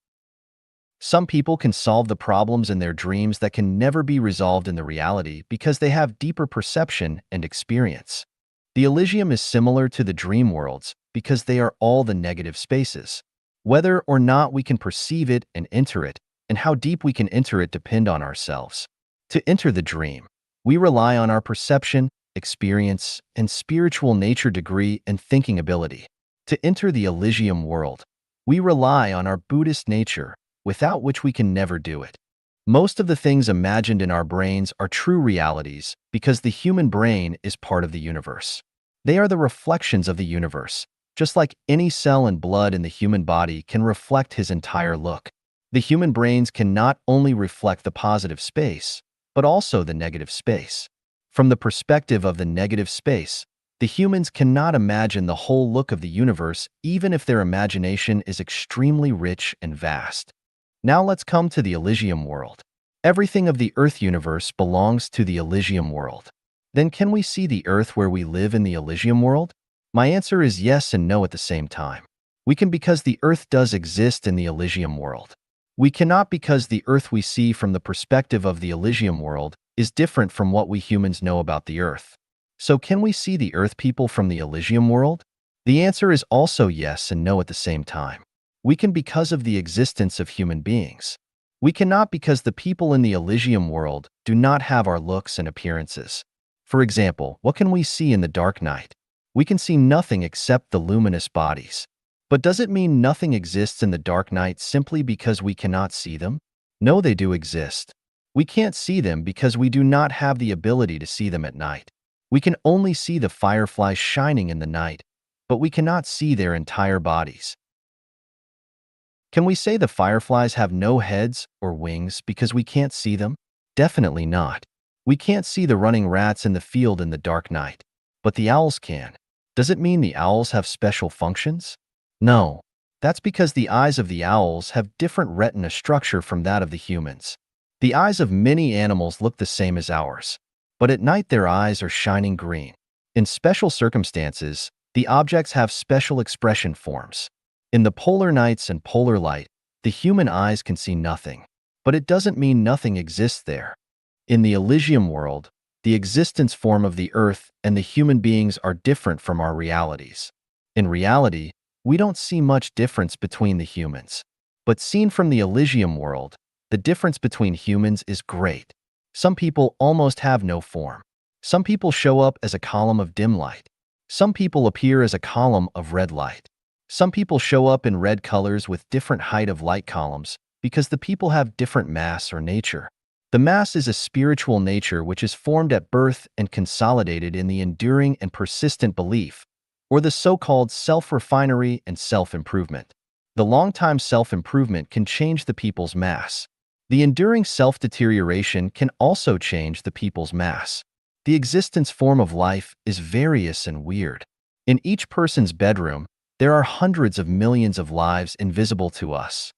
Some people can solve the problems in their dreams that can never be resolved in the reality because they have deeper perception and experience. The Elysium is similar to the dream worlds because they are all the negative spaces. Whether or not we can perceive it and enter it, and how deep we can enter it depend on ourselves. To enter the dream, we rely on our perception, experience, and spiritual nature degree and thinking ability. To enter the Elysium world, we rely on our Buddhist nature, without which we can never do it. Most of the things imagined in our brains are true realities because the human brain is part of the universe. They are the reflections of the universe, just like any cell and blood in the human body can reflect his entire look. The human brains can not only reflect the positive space, but also the negative space. From the perspective of the negative space, the humans cannot imagine the whole look of the universe even if their imagination is extremely rich and vast. Now let's come to the Elysium world. Everything of the Earth universe belongs to the Elysium world. Then can we see the Earth where we live in the Elysium world? My answer is yes and no at the same time. We can because the Earth does exist in the Elysium world. We cannot because the Earth we see from the perspective of the Elysium world is different from what we humans know about the Earth. So can we see the Earth people from the Elysium world? The answer is also yes and no at the same time. We can because of the existence of human beings. We cannot because the people in the Elysium world do not have our looks and appearances. For example, what can we see in the dark night? We can see nothing except the luminous bodies. But does it mean nothing exists in the dark night simply because we cannot see them? No, they do exist. We can't see them because we do not have the ability to see them at night. We can only see the fireflies shining in the night, but we cannot see their entire bodies. Can we say the fireflies have no heads or wings because we can't see them? Definitely not. We can't see the running rats in the field in the dark night, but the owls can. Does it mean the owls have special functions? No. That's because the eyes of the owls have different retina structure from that of the humans. The eyes of many animals look the same as ours, but at night their eyes are shining green. In special circumstances, the objects have special expression forms. In the polar nights and polar light, the human eyes can see nothing, but it doesn't mean nothing exists there. In the Elysium world, the existence form of the Earth and the human beings are different from our realities. In reality, we don't see much difference between the humans. But seen from the Elysium world, the difference between humans is great. Some people almost have no form. Some people show up as a column of dim light. Some people appear as a column of red light. Some people show up in red colors with different height of light columns because the people have different mass or nature. The mass is a spiritual nature which is formed at birth and consolidated in the enduring and persistent belief, or the so-called self-refinery and self-improvement. The long-time self-improvement can change the people's mass. The enduring self-deterioration can also change the people's mass. The existence form of life is various and weird. In each person's bedroom, there are hundreds of millions of lives invisible to us.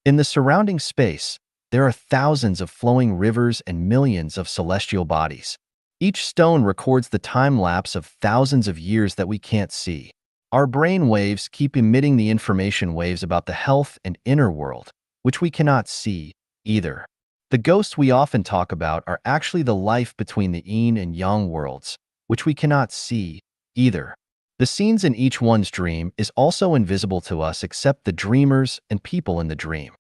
In the surrounding space, there are thousands of flowing rivers and millions of celestial bodies. Each stone records the time lapse of thousands of years that we can't see. Our brain waves keep emitting the information waves about the health and inner world, which we cannot see either. The ghosts we often talk about are actually the life between the yin and yang worlds, which we cannot see either. The scenes in each one's dream is also invisible to us except the dreamers and people in the dream.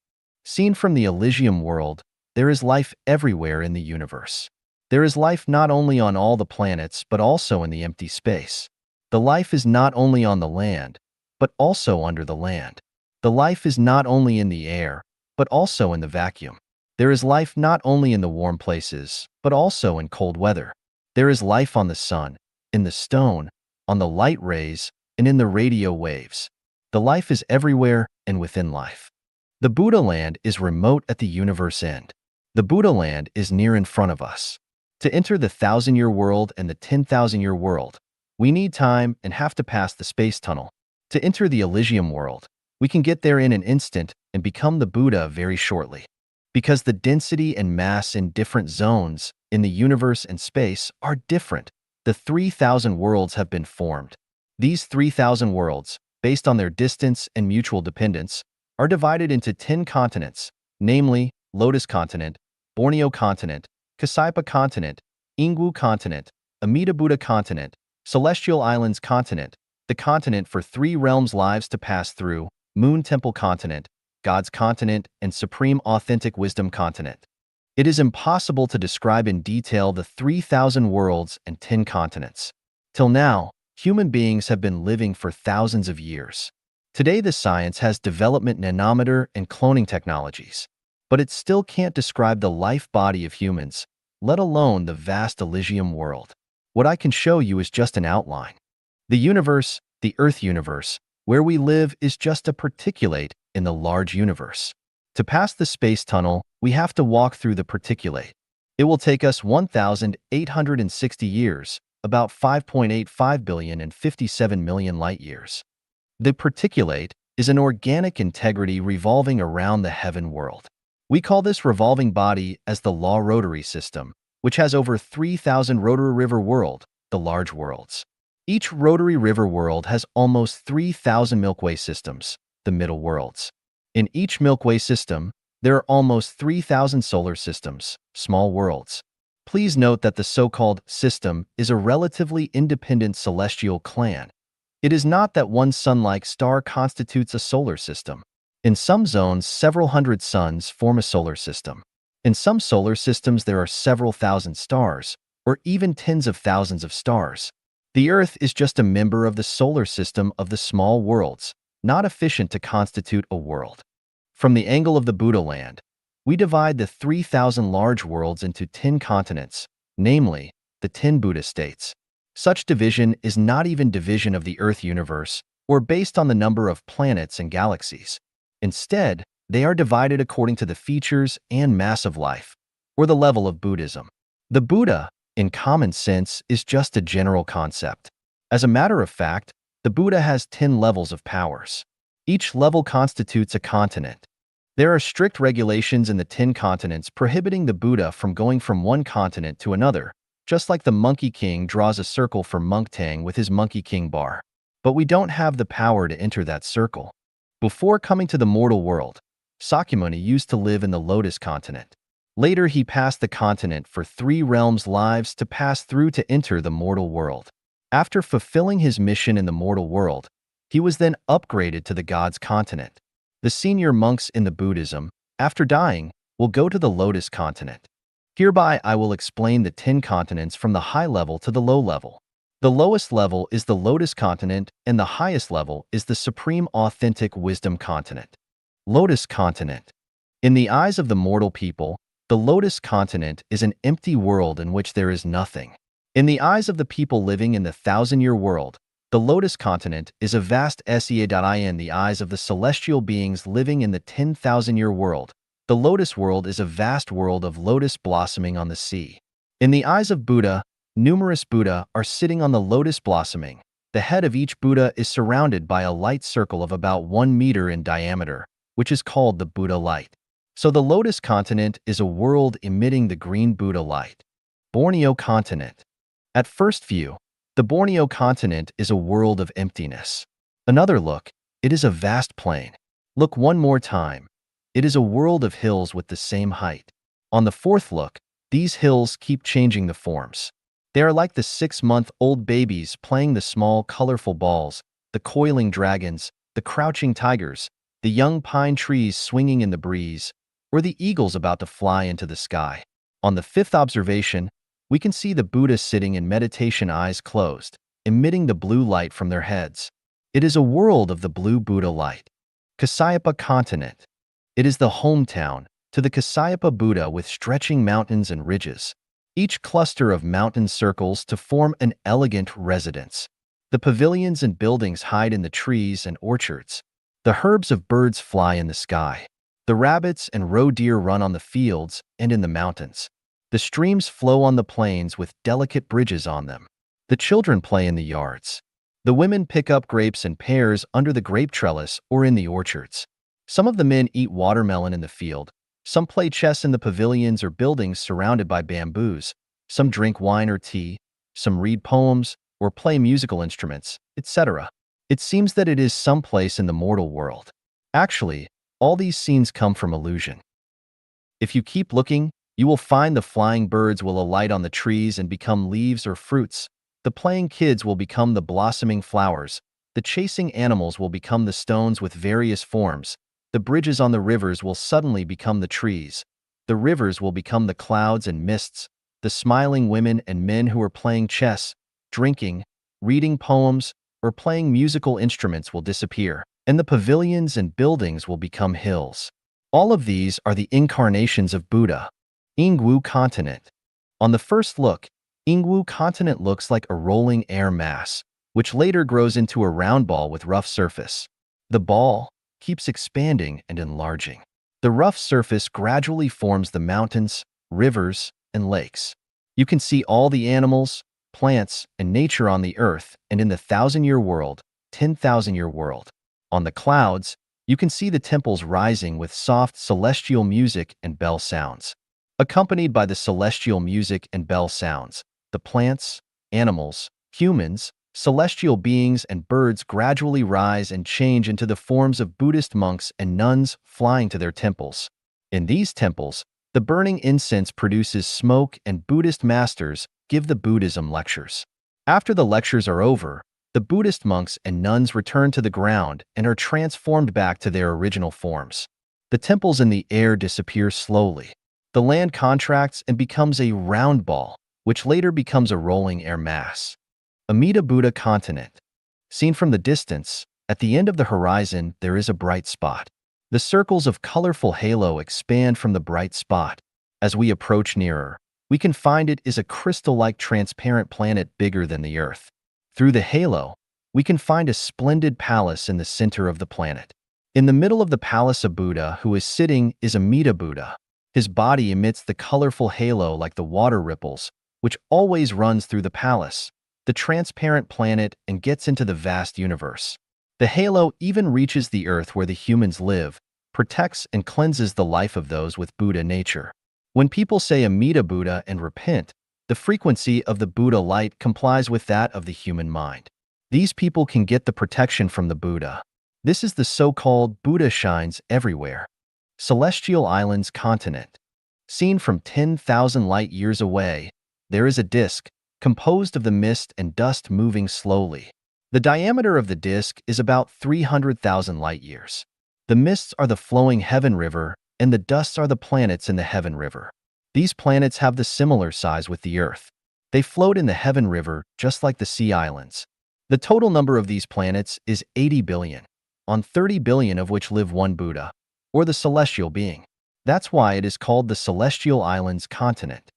Seen from the Elysium world, there is life everywhere in the universe. There is life not only on all the planets but also in the empty space. The life is not only on the land, but also under the land. The life is not only in the air, but also in the vacuum. There is life not only in the warm places, but also in cold weather. There is life on the sun, in the stone, on the light rays, and in the radio waves. The life is everywhere and within life. The Buddha land is remote at the universe end. The Buddha land is near in front of us. To enter the 1,000-year world and the 10,000-year world, we need time and have to pass the space tunnel. To enter the Elysium world, we can get there in an instant and become the Buddha very shortly. Because the density and mass in different zones in the universe and space are different, the 3,000 worlds have been formed. These 3,000 worlds, based on their distance and mutual dependence, are divided into 10 continents, namely Lotus Continent, Borneo Continent, Kasaipa Continent, Ingwu Continent, Amida Buddha Continent, Celestial Islands Continent, the continent for 3 realms lives to pass through, Moon Temple Continent, God's Continent, and Supreme Authentic Wisdom Continent. It is impossible to describe in detail the 3,000 worlds and 10 continents. Till now, human beings have been living for thousands of years. Today the science has development nanometer and cloning technologies, but it still can't describe the life body of humans, let alone the vast Elysium world. What I can show you is just an outline. The universe, the Earth universe, where we live is just a particulate in the large universe. To pass the space tunnel, we have to walk through the particulate. It will take us 1,860 years, about 5.85 billion and 57 million light years. The particulate is an organic integrity revolving around the heaven world. We call this revolving body as the Law Rotary System, which has over 3,000 rotary river world, the large worlds. Each rotary river world has almost 3,000 milkway systems, the middle worlds. In each milkway system, there are almost 3,000 solar systems, small worlds. Please note that the so-called system is a relatively independent celestial clan. It is not that one sun-like star constitutes a solar system. In some zones, several hundred suns form a solar system. In some solar systems, there are several thousand stars, or even tens of thousands of stars. The Earth is just a member of the solar system of the small worlds, not efficient to constitute a world. From the angle of the Buddha land, we divide the 3,000 large worlds into 10 continents, namely, the 10 Buddha states. Such division is not even division of the Earth universe, or based on the number of planets and galaxies. Instead, they are divided according to the features and mass of life, or the level of Buddhism. The Buddha, in common sense, is just a general concept. As a matter of fact, the Buddha has 10 levels of powers. Each level constitutes a continent. There are strict regulations in the 10 continents prohibiting the Buddha from going from one continent to another, just like the Monkey King draws a circle for Monk Tang with his Monkey King bar. But we don't have the power to enter that circle. Before coming to the mortal world, Sakyamuni used to live in the Lotus continent. Later, he passed the continent for 3 realms lives to pass through to enter the mortal world. After fulfilling his mission in the mortal world, he was then upgraded to the God's continent. The senior monks in the Buddhism, after dying, will go to the Lotus continent. Hereby, I will explain the 10 continents from the high level to the low level. The lowest level is the Lotus continent, and the highest level is the Supreme Authentic Wisdom continent. Lotus continent. In the eyes of the mortal people, the Lotus continent is an empty world in which there is nothing. In the eyes of the people living in the 1,000-year world, the Lotus continent is a vast sea. In the eyes of the celestial beings living in the 10,000-year world, the Lotus world is a vast world of lotus blossoming on the sea. In the eyes of Buddha, numerous Buddha are sitting on the lotus blossoming. The head of each Buddha is surrounded by a light circle of about 1 meter in diameter, which is called the Buddha light. So the Lotus continent is a world emitting the green Buddha light. Borneo continent. At first view, the Borneo continent is a world of emptiness. Another look, it is a vast plain. Look one more time. It is a world of hills with the same height. On the fourth look, these hills keep changing the forms. They are like the 6-month-old babies playing the small, colorful balls, the coiling dragons, the crouching tigers, the young pine trees swinging in the breeze, or the eagles about to fly into the sky. On the fifth observation, we can see the Buddha sitting in meditation, eyes closed, emitting the blue light from their heads. It is a world of the blue Buddha light. Kasyapa continent. It is the hometown to the Kasyapa Buddha with stretching mountains and ridges. Each cluster of mountain circles to form an elegant residence. The pavilions and buildings hide in the trees and orchards. The herbs of birds fly in the sky. The rabbits and roe deer run on the fields and in the mountains. The streams flow on the plains with delicate bridges on them. The children play in the yards. The women pick up grapes and pears under the grape trellis or in the orchards. Some of the men eat watermelon in the field. Some play chess in the pavilions or buildings surrounded by bamboos. Some drink wine or tea. Some read poems or play musical instruments, etc. It seems that it is someplace in the mortal world. Actually, all these scenes come from illusion. If you keep looking, you will find the flying birds will alight on the trees and become leaves or fruits. The playing kids will become the blossoming flowers. The chasing animals will become the stones with various forms. The bridges on the rivers will suddenly become the trees. The rivers will become the clouds and mists. The smiling women and men who are playing chess, drinking, reading poems, or playing musical instruments will disappear, and the pavilions and buildings will become hills. All of these are the incarnations of Buddha. Ingwu continent. On the first look, Ingwu continent looks like a rolling air mass, which later grows into a round ball with rough surface. The ball keeps expanding and enlarging. The rough surface gradually forms the mountains, rivers, and lakes. You can see all the animals, plants, and nature on the earth and in the 1,000-year world, 10,000-year world. On the clouds, you can see the temples rising with soft celestial music and bell sounds. Accompanied by the celestial music and bell sounds, the plants, animals, humans, celestial beings, and birds gradually rise and change into the forms of Buddhist monks and nuns flying to their temples. In these temples, the burning incense produces smoke and Buddhist masters give the Buddhism lectures. After the lectures are over, the the Buddhist monks and nuns return to the ground and are transformed back to their original forms. The temples in the air disappear slowly. The land contracts and becomes a round ball, which later becomes a rolling air mass. Amida Buddha continent. Seen from the distance, at the end of the horizon there is a bright spot. The circles of colorful halo expand from the bright spot. As we approach nearer, we can find it is a crystal-like transparent planet bigger than the Earth. Through the halo, we can find a splendid palace in the center of the planet. In the middle of the palace, a Buddha who is sitting is Amida Buddha. His body emits the colorful halo like the water ripples, which always runs through the palace, the transparent planet, and gets into the vast universe. The halo even reaches the Earth where the humans live, protects and cleanses the life of those with Buddha nature. When people say Amida Buddha and repent, the frequency of the Buddha light complies with that of the human mind. These people can get the protection from the Buddha. This is the so-called Buddha shines everywhere. Celestial Islands continent. Seen from 10,000 light years away, there is a disk, composed of the mist and dust moving slowly. The diameter of the disk is about 300,000 light years. The mists are the flowing heaven river, and the dusts are the planets in the heaven river. These planets have the similar size with the Earth. They float in the heaven river just like the sea islands. The total number of these planets is 80 billion, on 30 billion of which live one Buddha, or the celestial being. That's why it is called the Celestial Islands continent.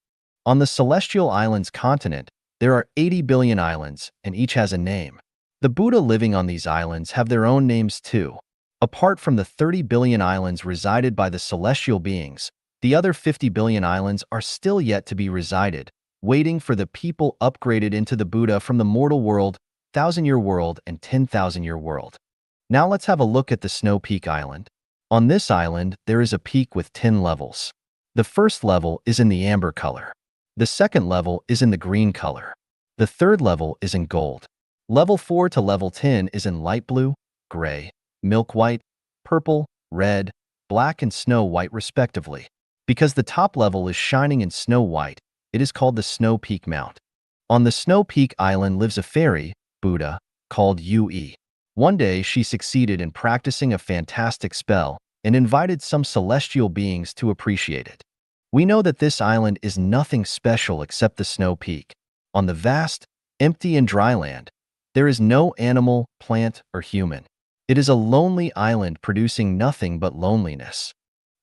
On the Celestial Islands continent, there are 80 billion islands, and each has a name. The Buddha living on these islands have their own names too. Apart from the 30 billion islands resided by the celestial beings, the other 50 billion islands are still yet to be resided, waiting for the people upgraded into the Buddha from the mortal world, 1,000-year world, and 10,000-year world. Now let's have a look at the Snow Peak Island. On this island, there is a peak with 10 levels. The first level is in the amber color. The second level is in the green color. The third level is in gold. Level 4 to level 10 is in light blue, gray, milk white, purple, red, black, and snow white respectively. Because the top level is shining in snow white, it is called the Snow Peak Mount. On the Snow Peak Island lives a fairy, Buddha, called Yue. One day she succeeded in practicing a fantastic spell and invited some celestial beings to appreciate it. We know that this island is nothing special except the Snow Peak. On the vast, empty and dry land, there is no animal, plant, or human. It is a lonely island producing nothing but loneliness.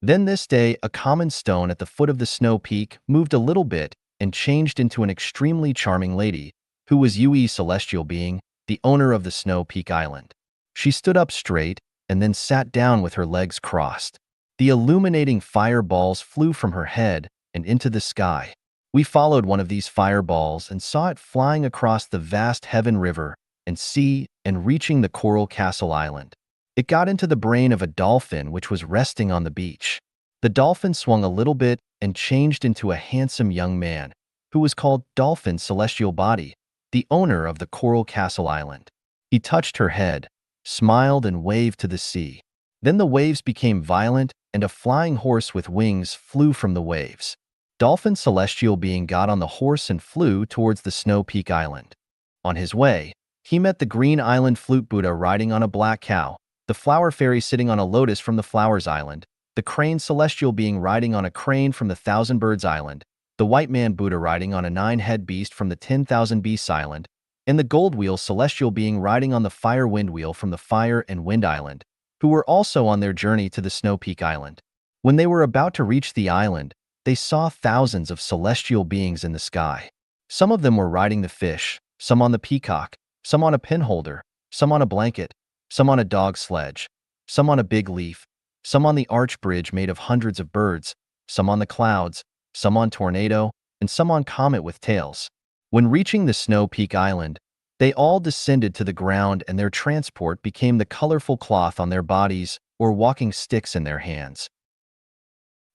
Then this day, a common stone at the foot of the Snow Peak moved a little bit and changed into an extremely charming lady, who was Yue's celestial being, the owner of the Snow Peak Island. She stood up straight and then sat down with her legs crossed. The illuminating fireballs flew from her head and into the sky. We followed one of these fireballs and saw it flying across the vast heaven river and sea and reaching the Coral Castle Island. It got into the brain of a dolphin which was resting on the beach. The dolphin swung a little bit and changed into a handsome young man, who was called Dolphin Celestial Body, the owner of the Coral Castle Island. He touched her head, smiled, and waved to the sea. Then the waves became violent, and a flying horse with wings flew from the waves. Dolphin Celestial Being got on the horse and flew towards the Snow Peak Island. On his way, he met the Green Island Flute Buddha riding on a black cow, the Flower Fairy sitting on a lotus from the Flowers Island, the Crane Celestial Being riding on a crane from the Thousand Birds Island, the White Man Buddha riding on a 9-head beast from the 10,000 Beasts Island, and the Gold Wheel Celestial Being riding on the Fire Wind Wheel from the Fire and Wind Island, who were also on their journey to the Snow Peak Island. When they were about to reach the island, they saw thousands of celestial beings in the sky. Some of them were riding the fish, some on the peacock, some on a pinholder, some on a blanket, some on a dog sledge, some on a big leaf, some on the arch bridge made of hundreds of birds, some on the clouds, some on tornado, and some on comet with tails. When reaching the Snow Peak Island, they all descended to the ground and their transport became the colorful cloth on their bodies or walking sticks in their hands.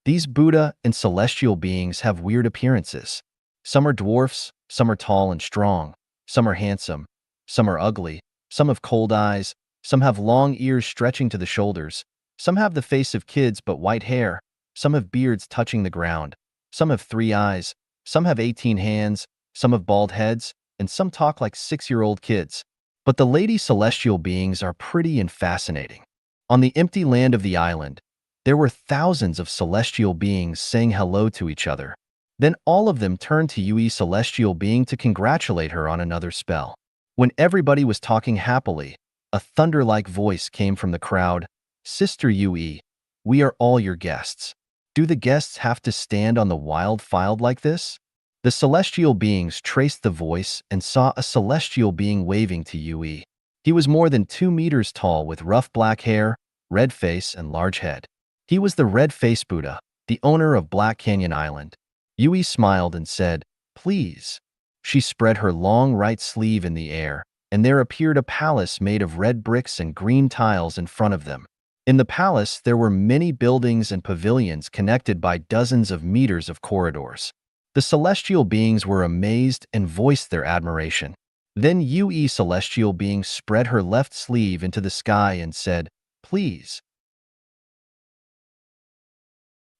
These Buddha and celestial beings have weird appearances. Some are dwarfs, some are tall and strong, some are handsome, some are ugly, some have cold eyes, some have long ears stretching to the shoulders, some have the face of kids but white hair, some have beards touching the ground, some have 3 eyes, some have 18 hands, some have bald heads, and some talk like 6-year-old kids. But the lady celestial beings are pretty and fascinating. On the empty land of the island, there were thousands of celestial beings saying hello to each other. Then all of them turned to Yui celestial being to congratulate her on another spell. When everybody was talking happily, a thunder-like voice came from the crowd. Sister Yui, we are all your guests. Do the guests have to stand on the wild field like this? The celestial beings traced the voice and saw a celestial being waving to Yui. He was more than 2 meters tall with rough black hair, red face, and large head. He was the Red Face Buddha, the owner of Black Canyon Island. Yui smiled and said, "Please." She spread her long right sleeve in the air, and there appeared a palace made of red bricks and green tiles in front of them. In the palace, there were many buildings and pavilions connected by dozens of meters of corridors. The celestial beings were amazed and voiced their admiration. Then Yui celestial being spread her left sleeve into the sky and said, "Please."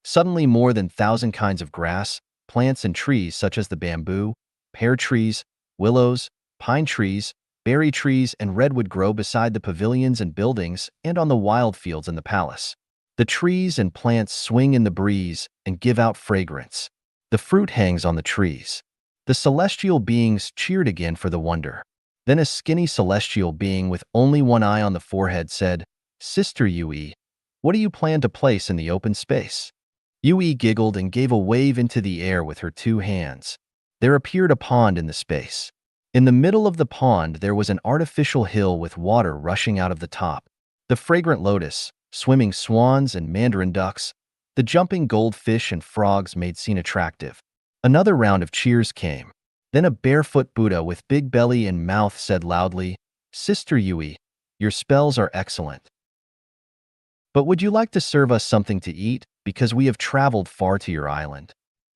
Suddenly more than 1,000 kinds of grass, plants and trees such as the bamboo, pear trees, willows, pine trees, berry trees, and redwood grow beside the pavilions and buildings and on the wild fields in the palace. The trees and plants swing in the breeze and give out fragrance. The fruit hangs on the trees. The celestial beings cheered again for the wonder. Then a skinny celestial being with only one eye on the forehead said, "Sister Yui, what do you plan to place in the open space?" Yui giggled and gave a wave into the air with her 2 hands. There appeared a pond in the space. In the middle of the pond there was an artificial hill with water rushing out of the top. The fragrant lotus, swimming swans and mandarin ducks, the jumping goldfish and frogs made scene attractive. Another round of cheers came. Then a barefoot Buddha with big belly and mouth said loudly, "Sister Yui, your spells are excellent. But would you like to serve us something to eat, because we have traveled far to your island?"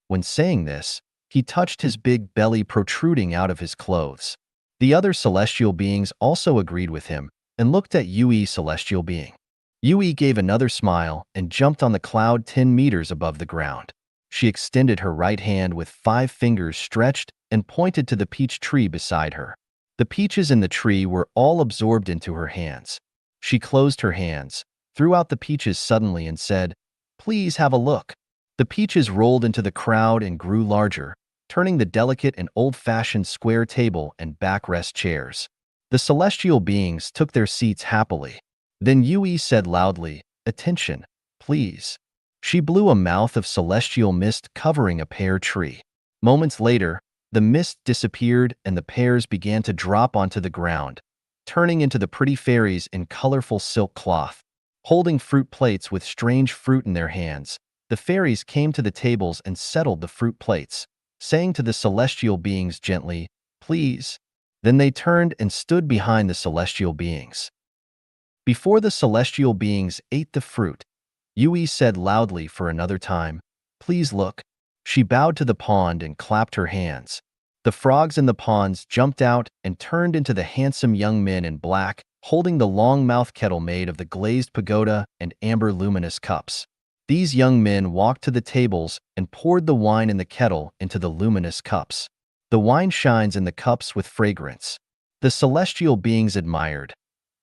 When saying this, he touched his big belly protruding out of his clothes. The other celestial beings also agreed with him and looked at Yui celestial being. Yui gave another smile and jumped on the cloud 10 meters above the ground. She extended her right hand with 5 fingers stretched and pointed to the peach tree beside her. The peaches in the tree were all absorbed into her hands. She closed her hands, threw out the peaches suddenly and said, "Please have a look." The peaches rolled into the crowd and grew larger, turning the delicate and old-fashioned square table and backrest chairs. The celestial beings took their seats happily. Then Yui said loudly, "Attention, please." She blew a mouth of celestial mist covering a pear tree. Moments later, the mist disappeared and the pears began to drop onto the ground, turning into the pretty fairies in colorful silk cloth. Holding fruit plates with strange fruit in their hands, the fairies came to the tables and settled the fruit plates, saying to the celestial beings gently, "Please." Then they turned and stood behind the celestial beings. Before the celestial beings ate the fruit, Yui said loudly for another time, "Please look." She bowed to the pond and clapped her hands. The frogs in the ponds jumped out and turned into the handsome young men in black, holding the long mouth kettle made of the glazed pagoda and amber luminous cups. These young men walked to the tables and poured the wine in the kettle into the luminous cups. The wine shines in the cups with fragrance. The celestial beings admired.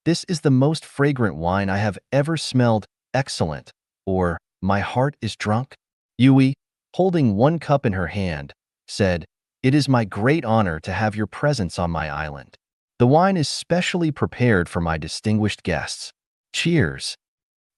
"This is the most fragrant wine I have ever smelled, excellent," or "My heart is drunk." Yui, holding one cup in her hand, said, "It is my great honor to have your presence on my island. The wine is specially prepared for my distinguished guests. Cheers."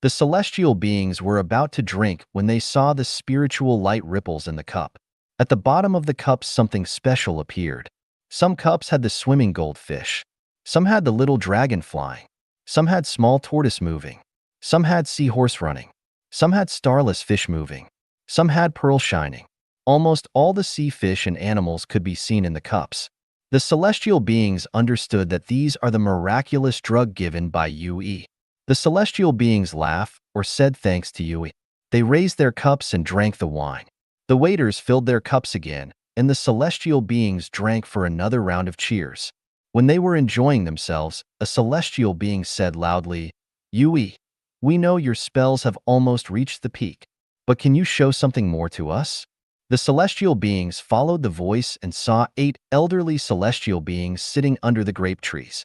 The celestial beings were about to drink when they saw the spiritual light ripples in the cup. At the bottom of the cups something special appeared. Some cups had the swimming goldfish. Some had the little dragon flying. Some had small tortoise moving. Some had seahorse running. Some had starless fish moving. Some had pearl shining. Almost all the sea fish and animals could be seen in the cups. The celestial beings understood that these are the miraculous drug given by Yui. The celestial beings laughed or said thanks to Yui. They raised their cups and drank the wine. The waiters filled their cups again, and the celestial beings drank for another round of cheers. When they were enjoying themselves, a celestial being said loudly, "Yui, we know your spells have almost reached the peak, but can you show something more to us?" The celestial beings followed the voice and saw 8 elderly celestial beings sitting under the grape trees.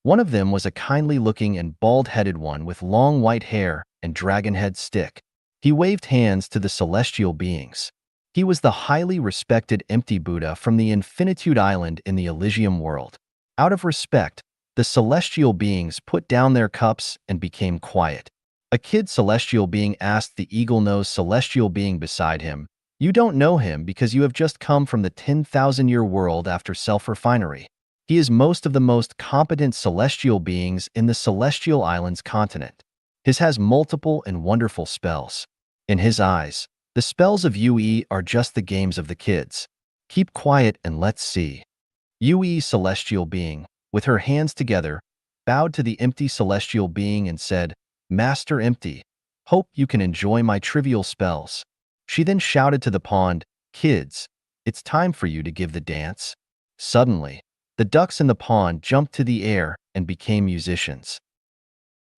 One of them was a kindly-looking and bald-headed one with long white hair and dragon-head stick. He waved hands to the celestial beings. He was the highly respected empty Buddha from the Infinitude Island in the Elysium world. Out of respect, the celestial beings put down their cups and became quiet. A kid celestial being asked the eagle-nosed celestial being beside him, "You don't know him because you have just come from the 10,000-year world after self-refinery. He is most of the most competent celestial beings in the Celestial Islands continent. His has multiple and wonderful spells. In his eyes, the spells of UE are just the games of the kids. Keep quiet and let's see." UE celestial being, with her hands together, bowed to the empty celestial being and said, "Master Empty, hope you can enjoy my trivial spells." She then shouted to the pond, "Kids, it's time for you to give the dance." Suddenly, the ducks in the pond jumped to the air and became musicians.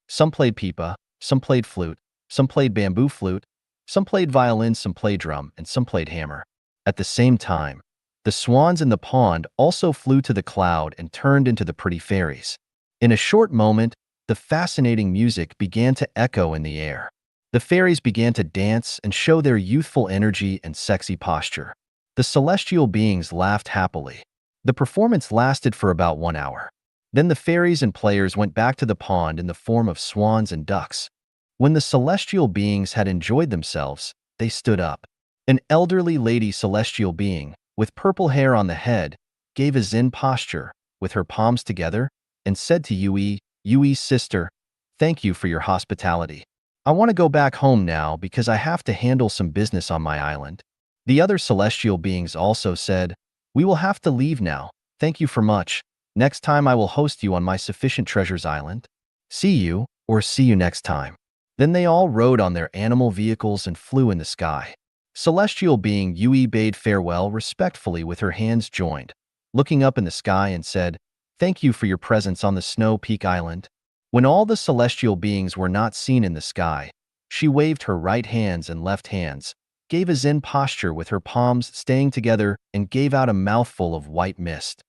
Some played pipa, some played flute, some played bamboo flute, some played violin, some played drum, and some played hammer. At the same time, the swans in the pond also flew to the cloud and turned into the pretty fairies. In a short moment, the fascinating music began to echo in the air. The fairies began to dance and show their youthful energy and sexy posture. The celestial beings laughed happily. The performance lasted for about 1 hour. Then the fairies and players went back to the pond in the form of swans and ducks. When the celestial beings had enjoyed themselves, they stood up. An elderly lady celestial being, with purple hair on the head, gave a Zen posture, with her palms together, and said to Yue, "Yue's sister, thank you for your hospitality. I want to go back home now because I have to handle some business on my island." The other celestial beings also said, "We will have to leave now. Thank you for much. Next time I will host you on my Sufficient Treasures Island. See you, or see you next time." Then they all rode on their animal vehicles and flew in the sky. Celestial being Yue bade farewell respectfully with her hands joined, looking up in the sky and said, "Thank you for your presence on the Snow Peak Island." When all the celestial beings were not seen in the sky, she waved her right hands and left hands, gave a Zen posture with her palms staying together, and gave out a mouthful of white mist.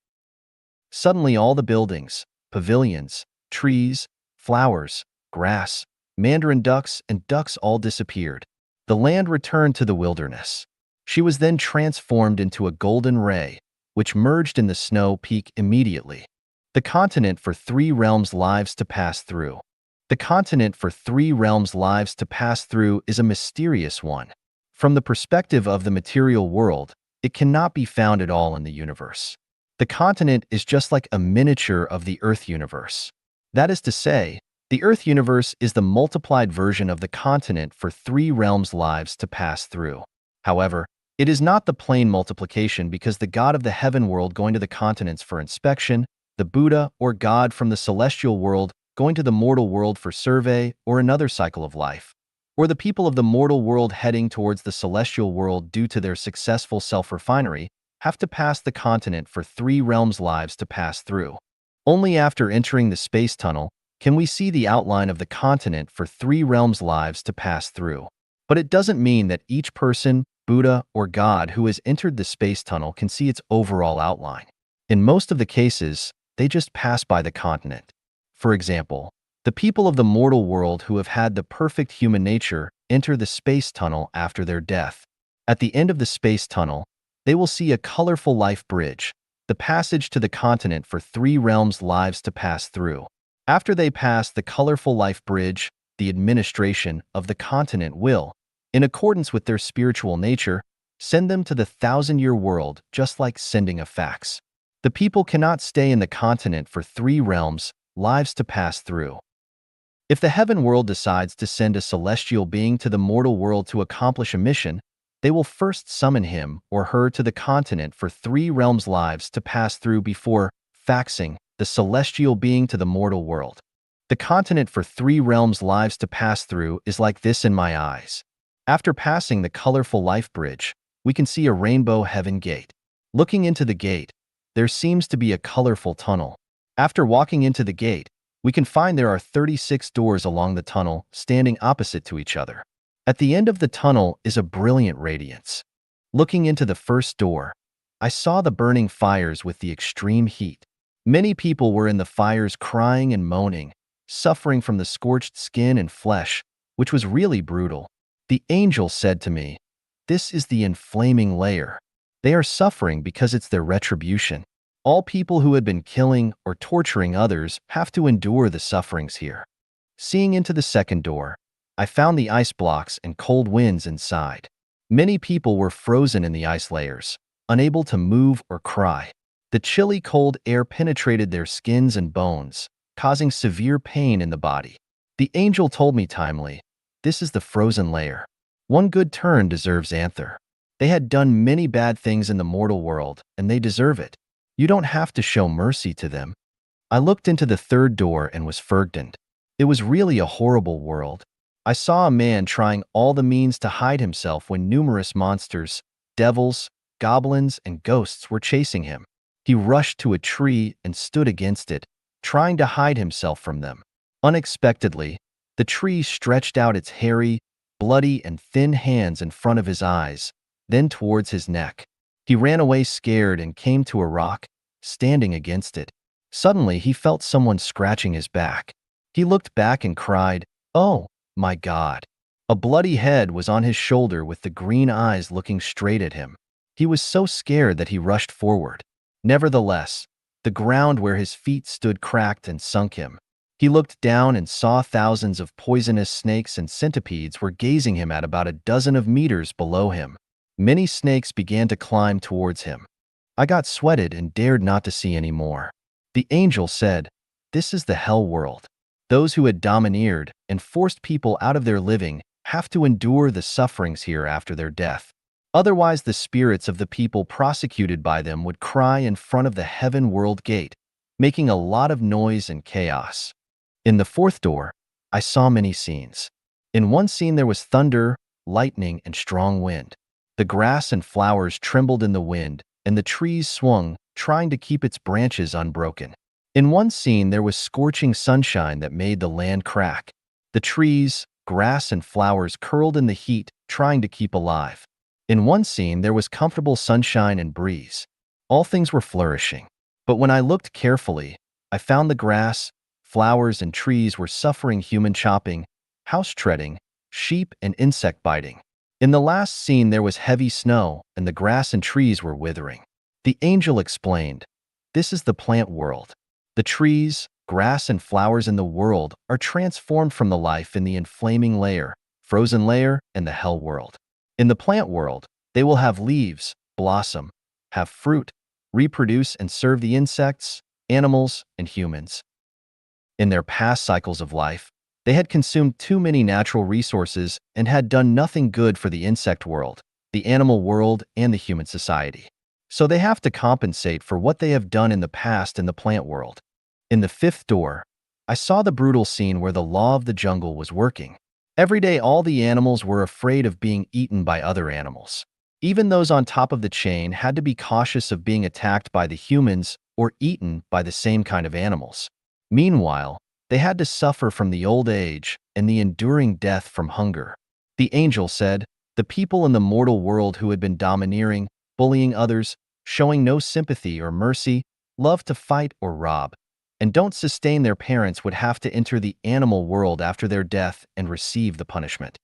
Suddenly all the buildings, pavilions, trees, flowers, grass, mandarin ducks, and ducks all disappeared. The land returned to the wilderness. She was then transformed into a golden ray, which merged in the snow peak immediately. The continent for 3 realms lives to pass through. The continent for 3 realms lives to pass through is a mysterious one. From the perspective of the material world, it cannot be found at all in the universe. The continent is just like a miniature of the Earth universe. That is to say, the Earth universe is the multiplied version of the continent for 3 realms lives to pass through. However, it is not the plain multiplication because the God of the heaven world going to the continents for inspection, the Buddha or God from the celestial world going to the mortal world for survey or another cycle of life, or the people of the mortal world heading towards the celestial world due to their successful self-refinery, have to pass the continent for 3 realms lives to pass through. Only after entering the space tunnel can we see the outline of the continent for 3 realms lives to pass through. But it doesn't mean that each person, Buddha, or God who has entered the space tunnel can see its overall outline. In most of the cases, they just pass by the continent. For example, the people of the mortal world who have had the perfect human nature enter the space tunnel after their death. At the end of the space tunnel, they will see a colorful life bridge, the passage to the continent for 3 realms lives to pass through. After they pass the colorful life bridge, the administration of the continent will, in accordance with their spiritual nature, send them to the 1,000-year world just like sending a fax. The people cannot stay in the continent for 3 realms lives to pass through. If the heaven world decides to send a celestial being to the mortal world to accomplish a mission, they will first summon him or her to the continent for 3 realms lives to pass through before faxing the celestial being to the mortal world. The continent for 3 realms lives to pass through is like this in my eyes. After passing the colorful life bridge, we can see a rainbow heaven gate. Looking into the gate, there seems to be a colorful tunnel. After walking into the gate, we can find there are 36 doors along the tunnel standing opposite to each other. At the end of the tunnel is a brilliant radiance. Looking into the first door, I saw the burning fires with the extreme heat. Many people were in the fires crying and moaning, suffering from the scorched skin and flesh, which was really brutal. The angel said to me, "This is the inflaming layer. They are suffering because it's their retribution. All people who had been killing or torturing others have to endure the sufferings here." Seeing into the second door, I found the ice blocks and cold winds inside. Many people were frozen in the ice layers, unable to move or cry. The chilly cold air penetrated their skins and bones, causing severe pain in the body. The angel told me timely, "This is the frozen layer. One good turn deserves answer. They had done many bad things in the mortal world, and they deserve it. You don't have to show mercy to them." I looked into the third door and was frightened. It was really a horrible world. I saw a man trying all the means to hide himself when numerous monsters, devils, goblins, and ghosts were chasing him. He rushed to a tree and stood against it, trying to hide himself from them. Unexpectedly, the tree stretched out its hairy, bloody, and thin hands in front of his eyes, then towards his neck. He ran away scared and came to a rock, standing against it. Suddenly, he felt someone scratching his back. He looked back and cried, "Oh, my God." A bloody head was on his shoulder with the green eyes looking straight at him. He was so scared that he rushed forward. Nevertheless, the ground where his feet stood cracked and sunk him. He looked down and saw thousands of poisonous snakes and centipedes were gazing him at about a dozen of meters below him. Many snakes began to climb towards him. I got sweated and dared not to see any more. The angel said, "This is the hell world. Those who had domineered and forced people out of their living have to endure the sufferings here after their death. Otherwise, the spirits of the people prosecuted by them would cry in front of the heaven world gate, making a lot of noise and chaos." In the fourth door, I saw many scenes. In one scene there was thunder, lightning, and strong wind. The grass and flowers trembled in the wind, and the trees swung, trying to keep its branches unbroken. In one scene there was scorching sunshine that made the land crack. The trees, grass, and flowers curled in the heat, trying to keep alive. In one scene there was comfortable sunshine and breeze. All things were flourishing. But when I looked carefully, I found the grass, flowers, and trees were suffering human chopping, house treading, sheep and insect biting. In the last scene there was heavy snow, and the grass and trees were withering. The angel explained, "This is the plant world. The trees, grass, and flowers in the world are transformed from the life in the inflaming layer, frozen layer, and the hell world. In the plant world, they will have leaves, blossom, have fruit, reproduce, and serve the insects, animals, and humans. In their past cycles of life, they had consumed too many natural resources and had done nothing good for the insect world, the animal world, and the human society. So they have to compensate for what they have done in the past in the plant world." In the fifth door, I saw the brutal scene where the law of the jungle was working. Every day all the animals were afraid of being eaten by other animals. Even those on top of the chain had to be cautious of being attacked by the humans or eaten by the same kind of animals. Meanwhile, they had to suffer from the old age and the enduring death from hunger. The angel said, "The people in the mortal world who had been domineering, bullying others, showing no sympathy or mercy, love to fight or rob, and don't sustain their parents would have to enter the animal world after their death and receive the punishment."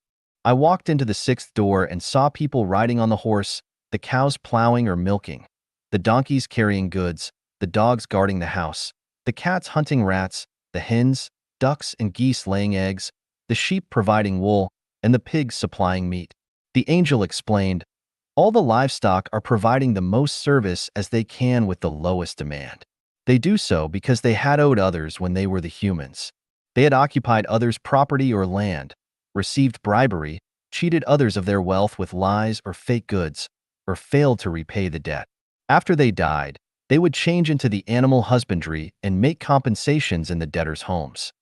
I walked into the sixth door and saw people riding on the horse, the cows plowing or milking, the donkeys carrying goods, the dogs guarding the house, the cats hunting rats, the hens, ducks, and geese laying eggs, the sheep providing wool, and the pigs supplying meat. The angel explained, "All the livestock are providing the most service as they can with the lowest demand. They do so because they had owed others when they were the humans. They had occupied others' property or land, received bribery, cheated others of their wealth with lies or fake goods, or failed to repay the debt. After they died, they would change into the animal husbandry and make compensations in the debtors' homes."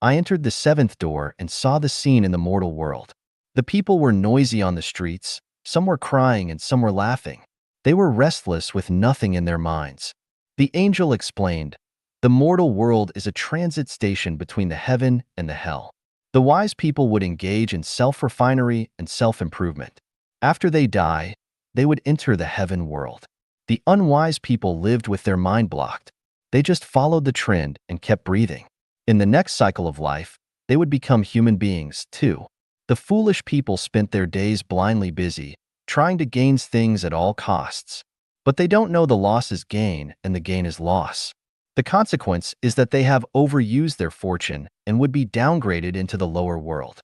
I entered the seventh door and saw the scene in the mortal world. The people were noisy on the streets, some were crying and some were laughing. They were restless with nothing in their minds. The angel explained, "The mortal world is a transit station between the heaven and the hell. The wise people would engage in self-refinery and self-improvement. After they die, they would enter the heaven world. The unwise people lived with their mind blocked. They just followed the trend and kept breathing. In the next cycle of life, they would become human beings, too. The foolish people spent their days blindly busy, trying to gain things at all costs. But they don't know the loss is gain and the gain is loss. The consequence is that they have overused their fortune and would be downgraded into the lower world.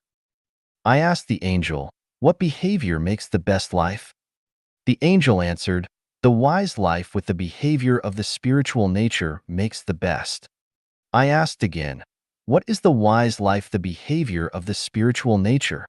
I asked the angel, "What behavior makes the best life?" The angel answered, "The wise life with the behavior of the spiritual nature makes the best." I asked again, "What is the wise life, the behavior of the spiritual nature?"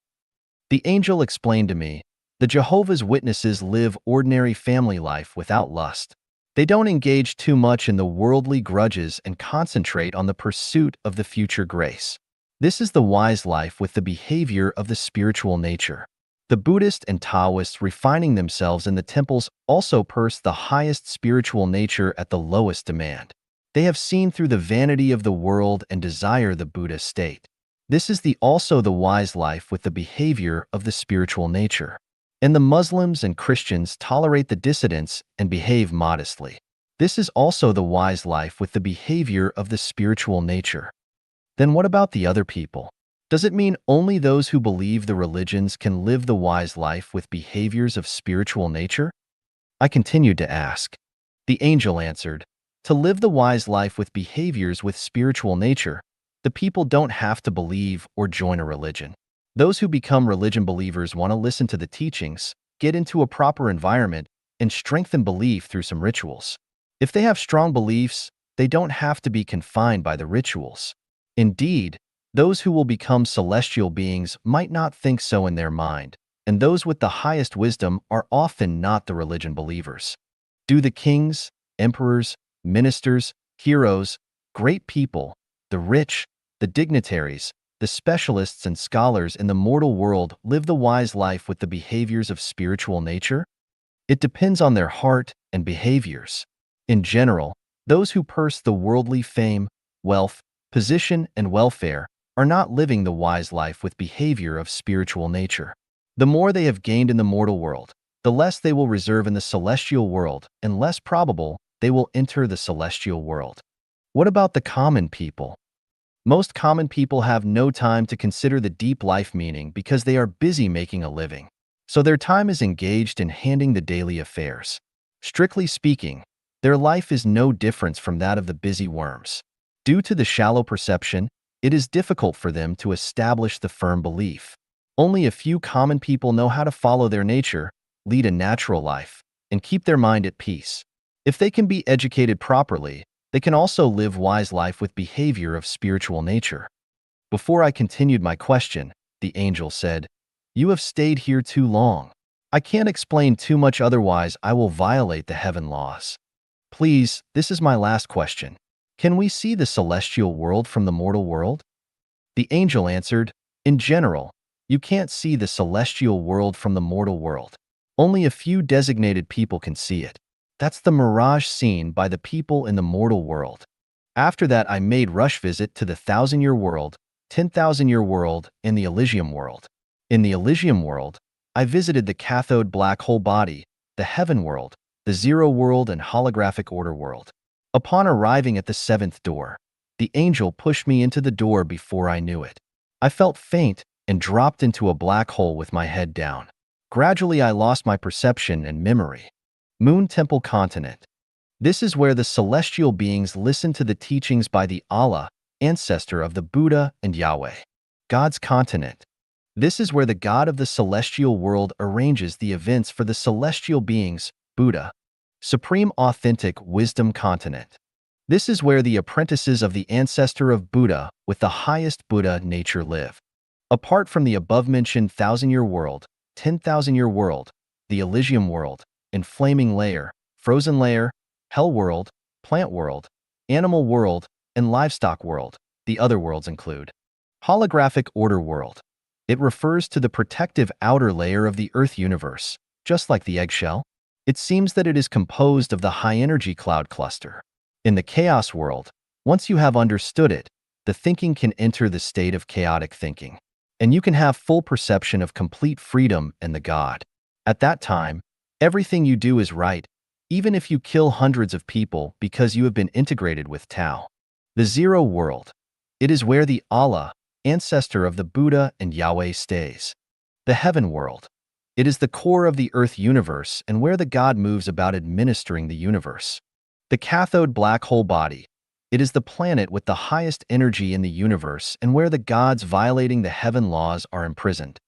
The angel explained to me, "The Jehovah's Witnesses live ordinary family life without lust. They don't engage too much in the worldly grudges and concentrate on the pursuit of the future grace. This is the wise life with the behavior of the spiritual nature." The Buddhists and Taoists refining themselves in the temples also pursue the highest spiritual nature at the lowest demand. They have seen through the vanity of the world and desire the Buddha state. This is also the wise life with the behavior of the spiritual nature. And the Muslims and Christians tolerate the dissidents and behave modestly. This is also the wise life with the behavior of the spiritual nature. Then what about the other people? Does it mean only those who believe the religions can live the wise life with behaviors of spiritual nature? I continued to ask. The angel answered, "To live the wise life with behaviors with spiritual nature, the people don't have to believe or join a religion. Those who become religion believers want to listen to the teachings, get into a proper environment, and strengthen belief through some rituals. If they have strong beliefs, they don't have to be confined by the rituals. Indeed, those who will become celestial beings might not think so in their mind, and those with the highest wisdom are often not the religion believers. Do the kings, emperors, ministers, heroes, great people, the rich, the dignitaries, the specialists and scholars in the mortal world live the wise life with the behaviors of spiritual nature? It depends on their heart and behaviors. In general, those who pursue the worldly fame, wealth, position, and welfare are not living the wise life with behavior of spiritual nature. The more they have gained in the mortal world, the less they will reserve in the celestial world, and less probable they will enter the celestial world. What about the common people? Most common people have no time to consider the deep life meaning because they are busy making a living. So their time is engaged in handling the daily affairs. Strictly speaking, their life is no different from that of the busy worms. Due to the shallow perception, it is difficult for them to establish the firm belief. Only a few common people know how to follow their nature, lead a natural life, and keep their mind at peace. If they can be educated properly, they can also live wise life with behavior of spiritual nature. Before I continued my question, the angel said, "You have stayed here too long. I can't explain too much, otherwise I will violate the heaven laws. Please, this is my last question. Can we see the celestial world from the mortal world?" The angel answered, "In general, you can't see the celestial world from the mortal world. Only a few designated people can see it. That's the mirage seen by the people in the mortal world. After that, I made rush visit to the 1,000-year world, 10,000-year world, and the Elysium world. In the Elysium world, I visited the cathode black hole body, the heaven world, the zero world, and holographic order world. Upon arriving at the 7th door, the angel pushed me into the door before I knew it. I felt faint and dropped into a black hole with my head down. Gradually, I lost my perception and memory. Moon Temple Continent. This is where the celestial beings listen to the teachings by the Allah, ancestor of the Buddha and Yahweh. God's continent. This is where the God of the celestial world arranges the events for the celestial beings, Buddha. Supreme Authentic Wisdom Continent. This is where the apprentices of the ancestor of Buddha with the highest Buddha nature live. Apart from the above-mentioned 1,000-year world, 10,000-year world, the Elysium world, and Flaming Layer, Frozen Layer, Hell World, Plant World, Animal World, and Livestock World, the other worlds include Holographic Order World. It refers to the protective outer layer of the Earth universe, just like the eggshell. It seems that it is composed of the high-energy cloud cluster. In the Chaos World, once you have understood it, the thinking can enter the state of chaotic thinking, and you can have full perception of complete freedom and the God. At that time, everything you do is right, even if you kill hundreds of people because you have been integrated with Tao. The Zero World. It is where the Allah, ancestor of the Buddha and Yahweh, stays. The Heaven World. It is the core of the Earth universe and where the God moves about administering the universe. The Cathode Black Hole Body. It is the planet with the highest energy in the universe and where the gods violating the heaven laws are imprisoned.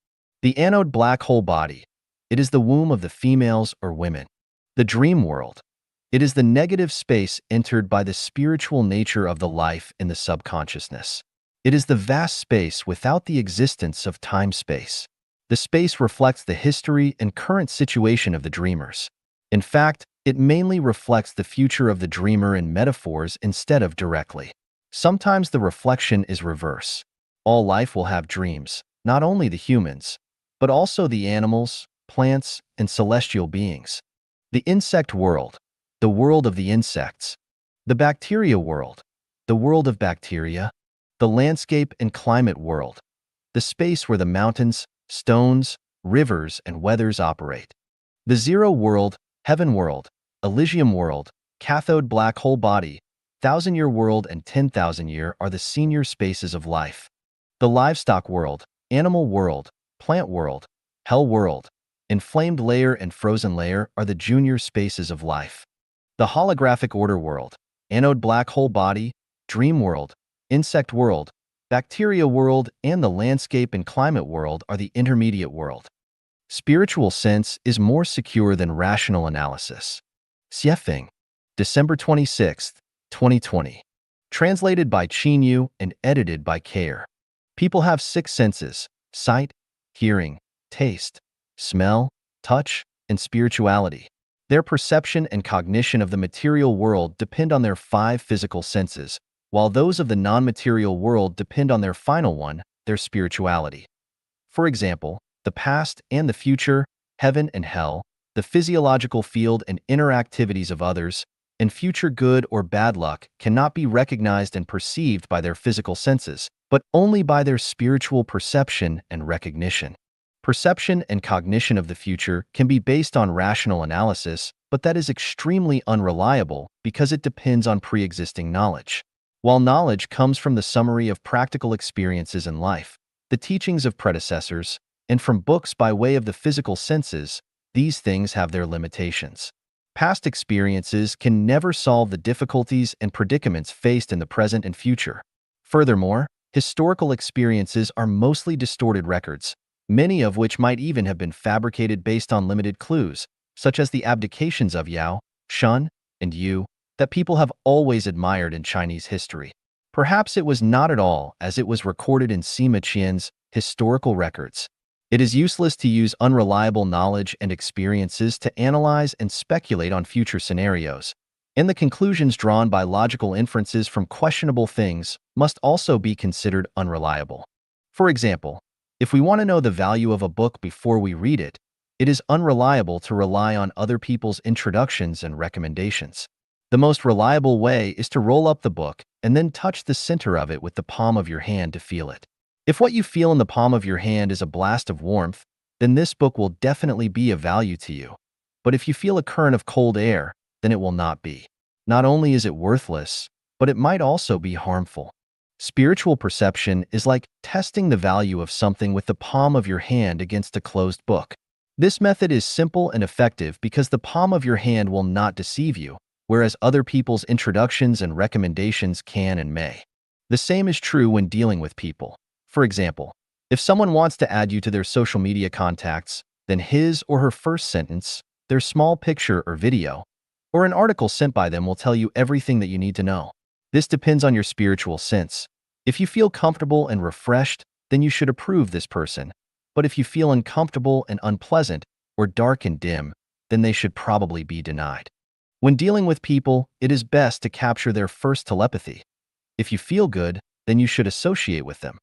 The Anode Black Hole Body. It is the womb of the females or women. The Dream World. It is the negative space entered by the spiritual nature of the life in the subconsciousness. It is the vast space without the existence of time-space. The space reflects the history and current situation of the dreamers. In fact, it mainly reflects the future of the dreamer in metaphors instead of directly. Sometimes the reflection is reverse. All life will have dreams, not only the humans, but also the animals, plants, and celestial beings. The Insect World, the world of the insects. The Bacteria World, the world of bacteria. The Landscape and Climate World, the space where the mountains, stones, rivers, and weathers operate. The Zero World, Heaven World, Elysium World, Cathode Black Hole Body, Thousand-Year World, and 10,000-Year are the senior spaces of life. The Livestock World, Animal World, Plant World, Hell World, Inflamed Layer and Frozen Layer are the junior spaces of life. The Holographic Order World, Anode Black Hole Body, Dream World, Insect World, Bacteria World, and the Landscape and Climate World are the intermediate world. Spiritual sense is more secure than rational analysis. Xiefeng, December 26, 2020. Translated by Qin Yu and edited by Kair. People have 6 senses: sight, hearing, taste, smell, touch, and spirituality. Their perception and cognition of the material world depend on their 5 physical senses, while those of the non-material world depend on their final one, their spirituality. For example, the past and the future, heaven and hell, the physiological field and inner activities of others, and future good or bad luck cannot be recognized and perceived by their physical senses, but only by their spiritual perception and recognition. Perception and cognition of the future can be based on rational analysis, but that is extremely unreliable because it depends on pre-existing knowledge. While knowledge comes from the summary of practical experiences in life, the teachings of predecessors, and from books by way of the physical senses, these things have their limitations. Past experiences can never solve the difficulties and predicaments faced in the present and future. Furthermore, historical experiences are mostly distorted records, many of which might even have been fabricated based on limited clues, such as the abdications of Yao, Shun, and Yu, that people have always admired in Chinese history. Perhaps it was not at all as it was recorded in Sima Qian's historical records. It is useless to use unreliable knowledge and experiences to analyze and speculate on future scenarios, and the conclusions drawn by logical inferences from questionable things must also be considered unreliable. For example, if we want to know the value of a book before we read it, it is unreliable to rely on other people's introductions and recommendations. The most reliable way is to roll up the book and then touch the center of it with the palm of your hand to feel it. If what you feel in the palm of your hand is a blast of warmth, then this book will definitely be of value to you. But if you feel a current of cold air, then it will not be. Not only is it worthless, but it might also be harmful. Spiritual perception is like testing the value of something with the palm of your hand against a closed book. This method is simple and effective because the palm of your hand will not deceive you, whereas other people's introductions and recommendations can and may. The same is true when dealing with people. For example, if someone wants to add you to their social media contacts, then his or her first sentence, their small picture or video, or an article sent by them will tell you everything that you need to know. This depends on your spiritual sense. If you feel comfortable and refreshed, then you should approve this person. But if you feel uncomfortable and unpleasant, or dark and dim, then they should probably be denied. When dealing with people, it is best to capture their first telepathy. If you feel good, then you should associate with them.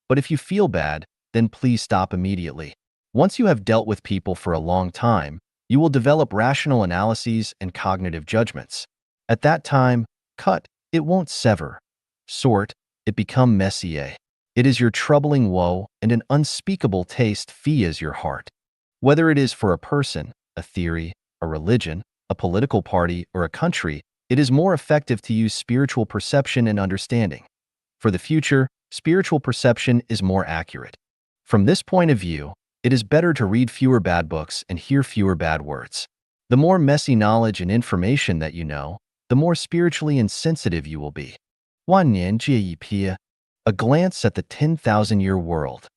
But if you feel bad, then please stop immediately. Once you have dealt with people for a long time, you will develop rational analyses and cognitive judgments. At that time, cut, it won't sever. Sort, it become messier. It is your troubling woe and an unspeakable taste fills your heart. Whether it is for a person, a theory, a religion, a political party, or a country, it is more effective to use spiritual perception and understanding. For the future, spiritual perception is more accurate. From this point of view, it is better to read fewer bad books and hear fewer bad words. The more messy knowledge and information that you know, the more spiritually insensitive you will be. 万年借一瞥, a glance at the 10,000-year world.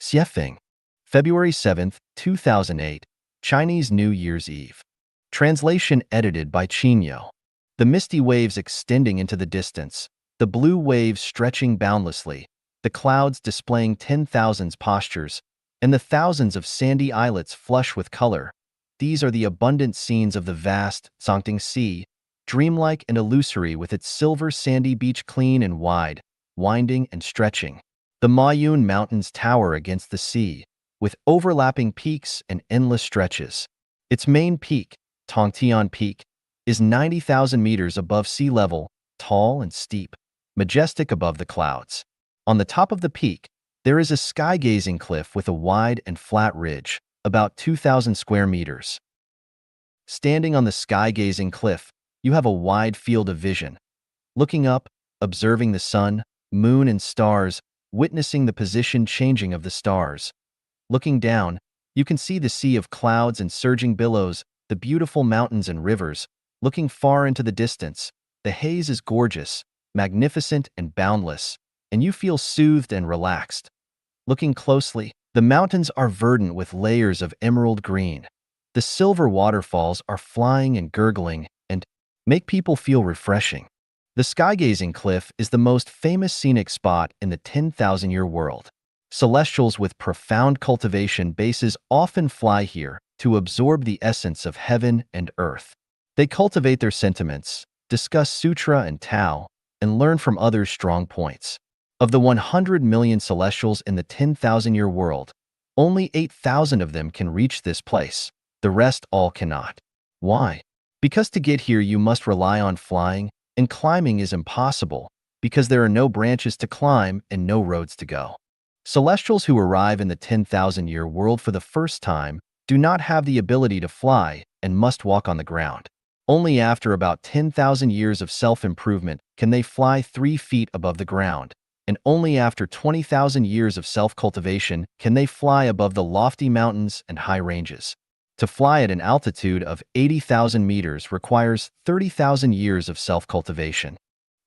Xiefeng, February 7, 2008, Chinese New Year's Eve. Translation edited by Qinyo. The misty waves extending into the distance, the blue waves stretching boundlessly, the clouds displaying 10,000s postures, and the thousands of sandy islets flush with color. These are the abundant scenes of the vast Zongting Sea, dreamlike and illusory with its silver sandy beach clean and wide, winding and stretching. The Maoyun Mountains tower against the sea, with overlapping peaks and endless stretches. Its main peak, Tongtian Peak, is 90,000 meters above sea level, tall and steep, majestic above the clouds. On the top of the peak, there is a sky-gazing cliff with a wide and flat ridge, about 2,000 square meters. Standing on the sky-gazing cliff, you have a wide field of vision. Looking up, observing the sun, moon, and stars, witnessing the position changing of the stars. Looking down, you can see the sea of clouds and surging billows, the beautiful mountains and rivers. Looking far into the distance, the haze is gorgeous, magnificent, and boundless, and you feel soothed and relaxed. Looking closely, the mountains are verdant with layers of emerald green. The silver waterfalls are flying and gurgling and make people feel refreshing. The sky-gazing cliff is the most famous scenic spot in the 10,000-year world. Celestials with profound cultivation bases often fly here to absorb the essence of heaven and earth. They cultivate their sentiments, discuss sutra and Tao, and learn from others' strong points. Of the 100 million celestials in the 10,000-year world, only 8,000 of them can reach this place. The rest all cannot. Why? Because to get here you must rely on flying, and climbing is impossible because there are no branches to climb and no roads to go. Celestials who arrive in the 10,000-year world for the first time do not have the ability to fly and must walk on the ground. Only after about 10,000 years of self-improvement can they fly 3 feet above the ground, and only after 20,000 years of self-cultivation can they fly above the lofty mountains and high ranges. To fly at an altitude of 80,000 meters requires 30,000 years of self-cultivation.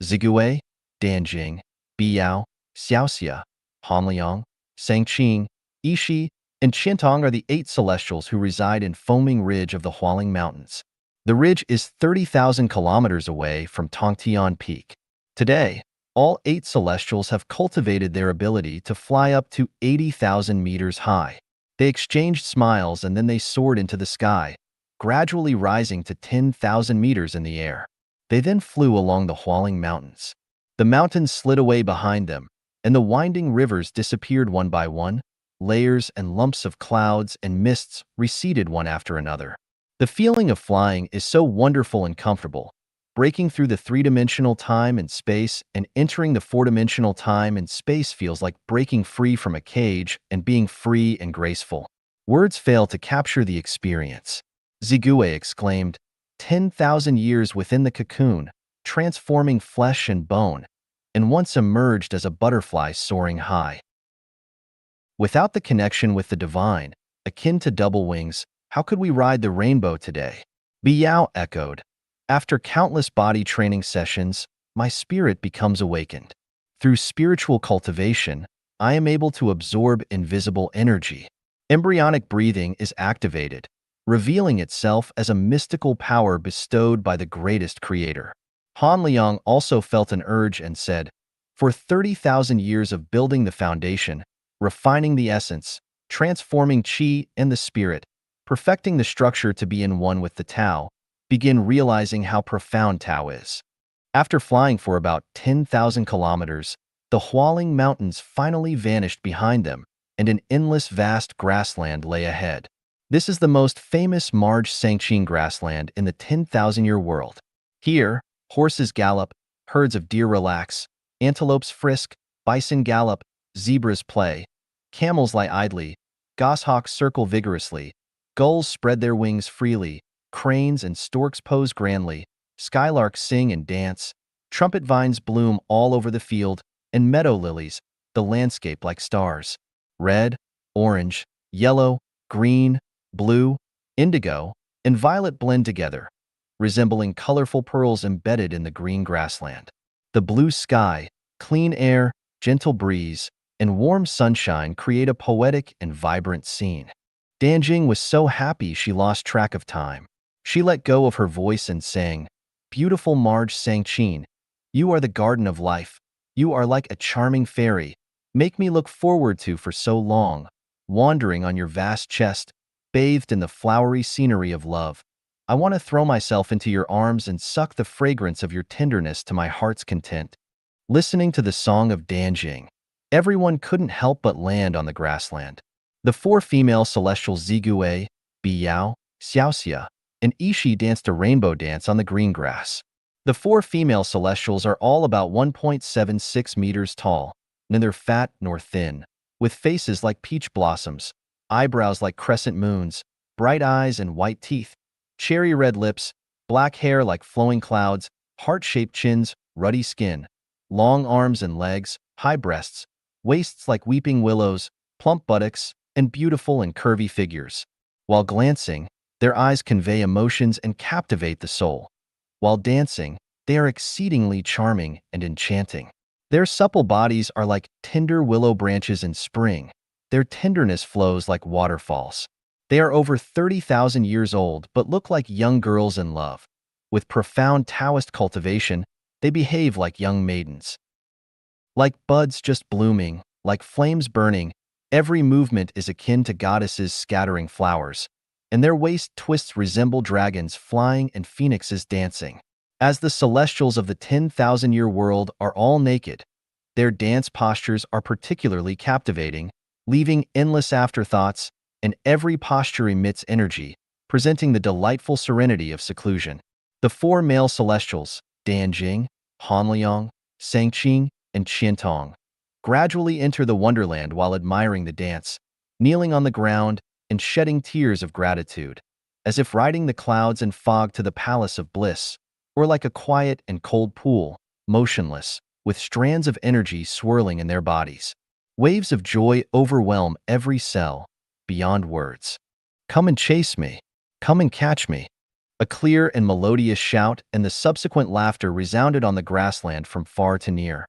Zigui, Danjing, Biyao, Xiaoxia, Hanliang, Sangqing, Yishi, and Qintong are the 8 celestials who reside in Foaming Ridge of the Hualing Mountains. The ridge is 30,000 kilometers away from Tongtian Peak. Today, all 8 celestials have cultivated their ability to fly up to 80,000 meters high. They exchanged smiles and then they soared into the sky, gradually rising to 10,000 meters in the air. They then flew along the Hualing Mountains. The mountains slid away behind them, and the winding rivers disappeared one by one. Layers and lumps of clouds and mists receded one after another. The feeling of flying is so wonderful and comfortable. Breaking through the 3-dimensional time and space and entering the 4-dimensional time and space feels like breaking free from a cage and being free and graceful. Words fail to capture the experience. Zigui exclaimed, 10,000 years within the cocoon, transforming flesh and bone, and once emerged as a butterfly soaring high. Without the connection with the divine, akin to double wings, how could we ride the rainbow today? Biyao echoed. After countless body training sessions, my spirit becomes awakened. Through spiritual cultivation, I am able to absorb invisible energy. Embryonic breathing is activated, revealing itself as a mystical power bestowed by the greatest creator. Han Liang also felt an urge and said, for 30,000 years of building the foundation, refining the essence, transforming qi and the spirit, perfecting the structure to be in one with the Tao, begin realizing how profound Tao is. After flying for about 10,000 kilometers, the Hualing Mountains finally vanished behind them, and an endless vast grassland lay ahead. This is the most famous Marj Sangqing grassland in the 10,000-year world. Here, horses gallop, herds of deer relax, antelopes frisk, bison gallop, zebras play, camels lie idly, goshawks circle vigorously, gulls spread their wings freely, cranes and storks pose grandly, skylarks sing and dance, trumpet vines bloom all over the field, and meadow lilies, the landscape like stars. Red, orange, yellow, green, blue, indigo, and violet blend together, resembling colorful pearls embedded in the green grassland. The blue sky, clean air, gentle breeze, and warm sunshine create a poetic and vibrant scene. Danjing was so happy she lost track of time. She let go of her voice and sang, "Beautiful Marge Sangchin, you are the garden of life. You are like a charming fairy. Make me look forward to for so long, wandering on your vast chest, bathed in the flowery scenery of love. I want to throw myself into your arms and suck the fragrance of your tenderness to my heart's content." Listening to the song of Danjing, everyone couldn't help but land on the grassland. The four female celestials Zigue, Biyao, Xiaoxia, and Ishi danced a rainbow dance on the green grass. The four female celestials are all about 1.76 meters tall, neither fat nor thin, with faces like peach blossoms, eyebrows like crescent moons, bright eyes and white teeth, cherry red lips, black hair like flowing clouds, heart-shaped chins, ruddy skin, long arms and legs, high breasts, waists like weeping willows, plump buttocks, and beautiful and curvy figures. While glancing, their eyes convey emotions and captivate the soul. While dancing, they are exceedingly charming and enchanting. Their supple bodies are like tender willow branches in spring. Their tenderness flows like waterfalls. They are over 30,000 years old but look like young girls in love. With profound Taoist cultivation, they behave like young maidens. Like buds just blooming, like flames burning, every movement is akin to goddesses scattering flowers, and their waist twists resemble dragons flying and phoenixes dancing. As the celestials of the 10,000-year world are all naked, their dance postures are particularly captivating, leaving endless afterthoughts, and every posture emits energy, presenting the delightful serenity of seclusion. The four male celestials, Danjing, Hanliang, Sangqing, and Qiantong, gradually enter the wonderland while admiring the dance, kneeling on the ground and shedding tears of gratitude, as if riding the clouds and fog to the palace of bliss, or like a quiet and cold pool, motionless, with strands of energy swirling in their bodies. Waves of joy overwhelm every cell, beyond words. "Come and chase me. Come and catch me." A clear and melodious shout and the subsequent laughter resounded on the grassland from far to near.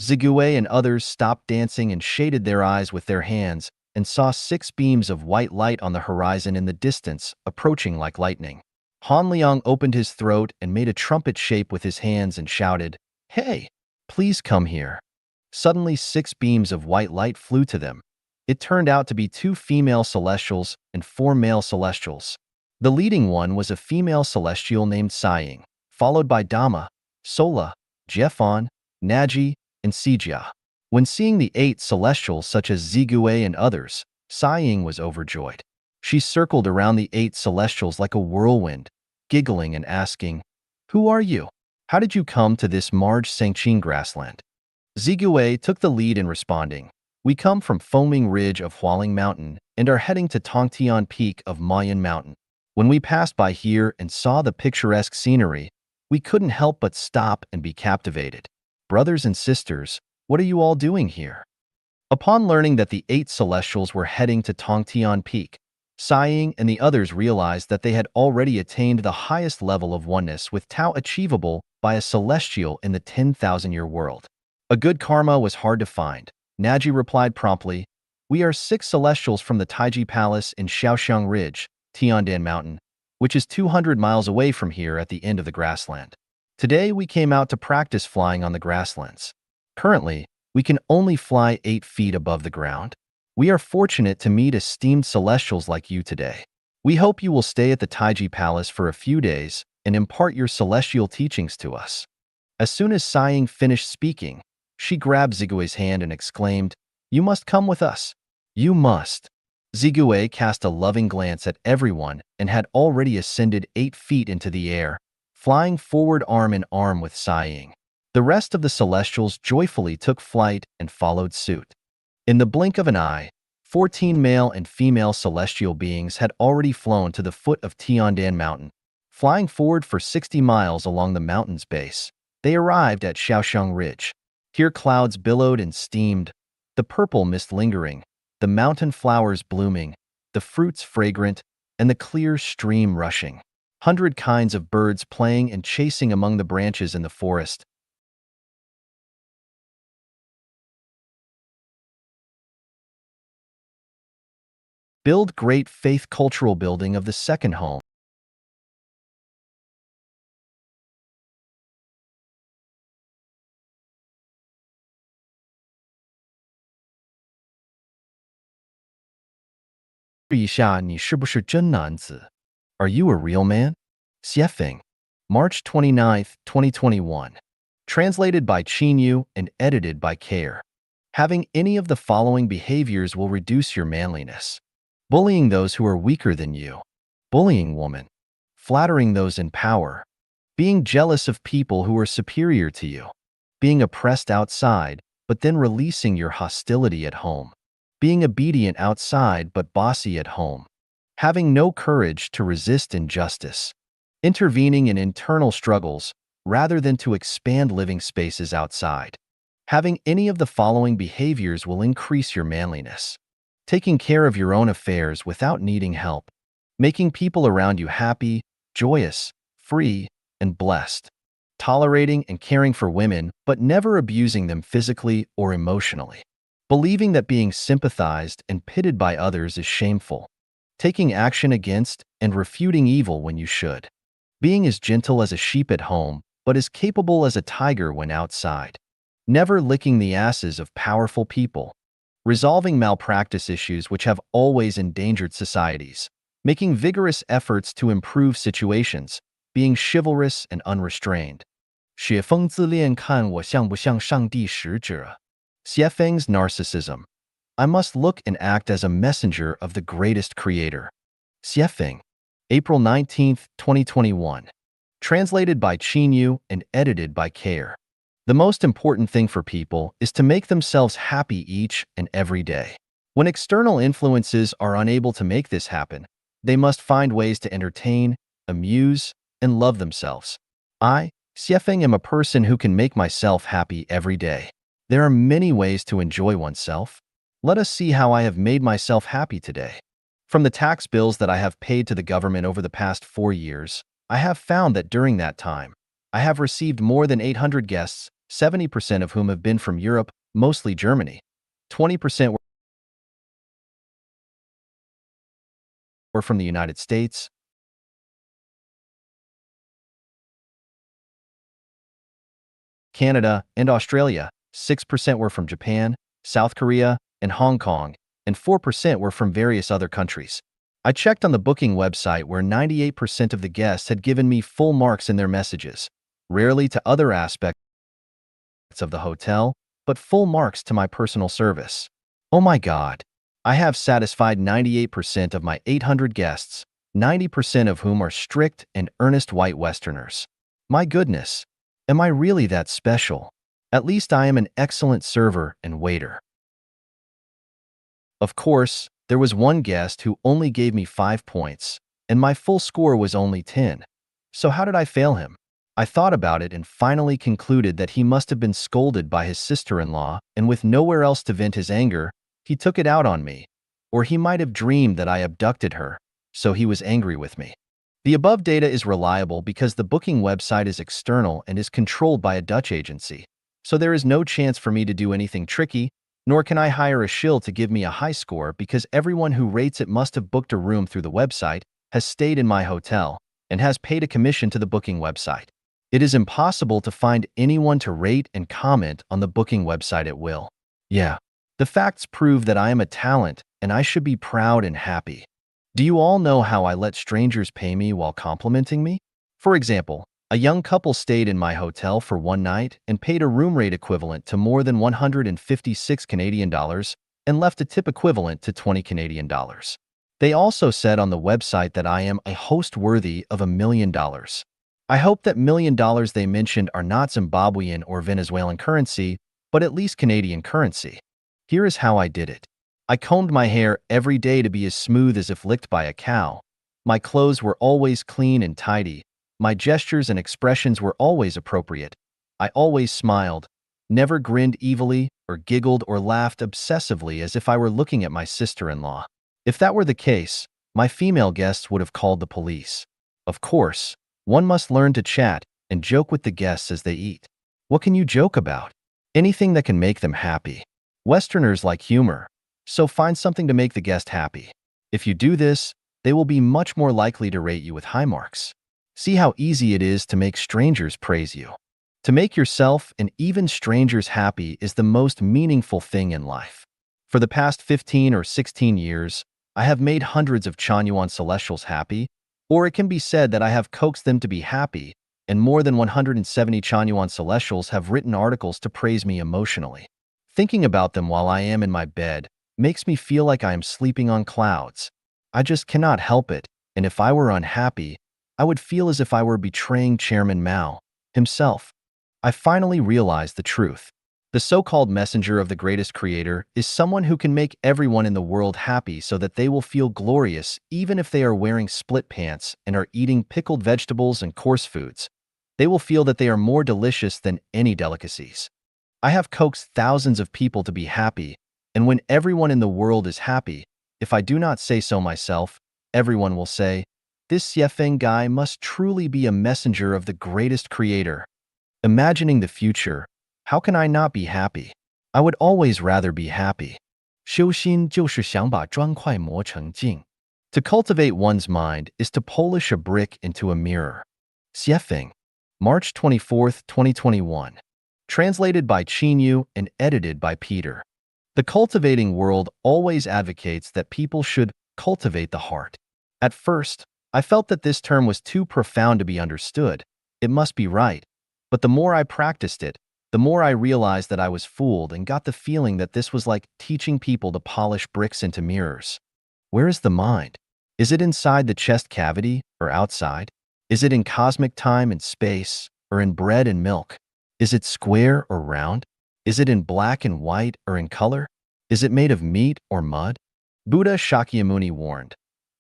Zigue and others stopped dancing and shaded their eyes with their hands and saw 6 beams of white light on the horizon in the distance, approaching like lightning. Han Liang opened his throat and made a trumpet shape with his hands and shouted, "Hey, please come here." Suddenly 6 beams of white light flew to them. It turned out to be 2 female celestials and 4 male celestials. The leading one was a female celestial named Saiying, followed by Dama, Sola, Jefan, Naji, and Sijia. When seeing the 8 celestials such as Zigue and others, Saiying was overjoyed. She circled around the 8 celestials like a whirlwind, giggling and asking, "Who are you? How did you come to this Marge Sangqing grassland?" Zigue took the lead in responding, "We come from Foaming Ridge of Hualing Mountain and are heading to Tongtian Peak of Mayan Mountain. When we passed by here and saw the picturesque scenery, we couldn't help but stop and be captivated. Brothers and sisters, what are you all doing here?" Upon learning that the 8 celestials were heading to Tongtian Peak, Saiying and the others realized that they had already attained the highest level of oneness with Tao achievable by a celestial in the 10,000-year world. A good karma was hard to find. Naji replied promptly, "We are 6 celestials from the Taiji Palace in Shaoxiang Ridge, Tiandan Mountain, which is 200 miles away from here at the end of the grassland. Today we came out to practice flying on the grasslands. Currently, we can only fly 8 feet above the ground. We are fortunate to meet esteemed celestials like you today. We hope you will stay at the Taiji Palace for a few days and impart your celestial teachings to us." As soon as Saiying finished speaking, she grabbed Zigue's hand and exclaimed, "You must come with us. You must." Zigue cast a loving glance at everyone and had already ascended 8 feet into the air, flying forward arm in arm with Saiying. The rest of the celestials joyfully took flight and followed suit. In the blink of an eye, 14 male and female celestial beings had already flown to the foot of Tiandan Mountain, Flying forward for 60 miles along the mountain's base, they arrived at Shaoxiang Ridge. Here clouds billowed and steamed, the purple mist lingering, the mountain flowers blooming, the fruits fragrant, and the clear stream rushing. 100 kinds of birds playing and chasing among the branches in the forest. Build great faith cultural building of the second home. Are you a real man? Xiefeng. March 29, 2021. Translated by Qin Yu and edited by Care. Having any of the following behaviors will reduce your manliness. Bullying those who are weaker than you. Bullying woman. Flattering those in power. Being jealous of people who are superior to you. Being oppressed outside, but then releasing your hostility at home. Being obedient outside but bossy at home. Having no courage to resist injustice. Intervening in internal struggles rather than to expand living spaces outside. Having any of the following behaviors will increase your manliness. Taking care of your own affairs without needing help. Making people around you happy, joyous, free, and blessed. Tolerating and caring for women, but never abusing them physically or emotionally. Believing that being sympathized and pitied by others is shameful. Taking action against and refuting evil when you should. Being as gentle as a sheep at home, but as capable as a tiger when outside. Never licking the asses of powerful people. Resolving malpractice issues which have always endangered societies. Making vigorous efforts to improve situations. Being chivalrous and unrestrained. 雪峰自恋看我像不像上帝使者. Xiefeng's narcissism. I must look and act as a messenger of the greatest creator. Xiefeng. April 19, 2021. Translated by Qin Yu and edited by Care. The most important thing for people is to make themselves happy each and every day. When external influences are unable to make this happen, they must find ways to entertain, amuse, and love themselves. I, Xiefeng, am a person who can make myself happy every day. There are many ways to enjoy oneself. Let us see how I have made myself happy today. From the tax bills that I have paid to the government over the past 4 years, I have found that during that time, I have received more than 800 guests, 70% of whom have been from Europe, mostly Germany. 20% were from the United States, Canada, and Australia. 6% were from Japan, South Korea, and Hong Kong, and 4% were from various other countries. I checked on the booking website where 98% of the guests had given me full marks in their messages, rarely to other aspects of the hotel, but full marks to my personal service. Oh my God! I have satisfied 98% of my 800 guests, 90% of whom are strict and earnest white Westerners. My goodness! Am I really that special? At least I am an excellent server and waiter. Of course, there was one guest who only gave me 5 points, and my full score was only 10. So how did I fail him? I thought about it and finally concluded that he must have been scolded by his sister-in-law, and with nowhere else to vent his anger, he took it out on me. Or he might have dreamed that I abducted her, so he was angry with me. The above data is reliable because the booking website is external and is controlled by a Dutch agency, so there is no chance for me to do anything tricky, nor can I hire a shill to give me a high score because everyone who rates it must have booked a room through the website, has stayed in my hotel, and has paid a commission to the booking website. It is impossible to find anyone to rate and comment on the booking website at will. Yeah. The facts prove that I am a talent and I should be proud and happy. Do you all know how I let strangers pay me while complimenting me? For example, a young couple stayed in my hotel for one night and paid a room rate equivalent to more than 156 Canadian dollars and left a tip equivalent to 20 Canadian dollars. They also said on the website that I am a host worthy of $1 million. I hope that $1 million they mentioned are not Zimbabwean or Venezuelan currency, but at least Canadian currency. Here is how I did it. I combed my hair every day to be as smooth as if licked by a cow. My clothes were always clean and tidy. My gestures and expressions were always appropriate. I always smiled, never grinned evilly or giggled or laughed obsessively as if I were looking at my sister-in-law. If that were the case, my female guests would have called the police. Of course, one must learn to chat and joke with the guests as they eat. What can you joke about? Anything that can make them happy. Westerners like humor, so find something to make the guest happy. If you do this, they will be much more likely to rate you with high marks. See how easy it is to make strangers praise you. To make yourself and even strangers happy is the most meaningful thing in life. For the past 15 or 16 years, I have made hundreds of Chanyuan Celestials happy, or it can be said that I have coaxed them to be happy, and more than 170 Chanyuan Celestials have written articles to praise me emotionally. Thinking about them while I am in my bed makes me feel like I am sleeping on clouds. I just cannot help it, and if I were unhappy, I would feel as if I were betraying Chairman Mao himself. I finally realized the truth. The so-called messenger of the greatest creator is someone who can make everyone in the world happy so that they will feel glorious even if they are wearing split pants and are eating pickled vegetables and coarse foods. They will feel that they are more delicious than any delicacies. I have coaxed thousands of people to be happy, and when everyone in the world is happy, if I do not say so myself, everyone will say, "This Yefeng guy must truly be a messenger of the greatest creator." Imagining the future, how can I not be happy? I would always rather be happy. 修心就是想把砖块磨成镜. To cultivate one's mind is to polish a brick into a mirror. Xiefeng, March 24, 2021. Translated by Qinyu and edited by Peter. The cultivating world always advocates that people should cultivate the heart. At first, I felt that this term was too profound to be understood. It must be right. But the more I practiced it, the more I realized that I was fooled and got the feeling that this was like teaching people to polish bricks into mirrors. Where is the mind? Is it inside the chest cavity or outside? Is it in cosmic time and space or in bread and milk? Is it square or round? Is it in black and white or in color? Is it made of meat or mud? Buddha Shakyamuni warned,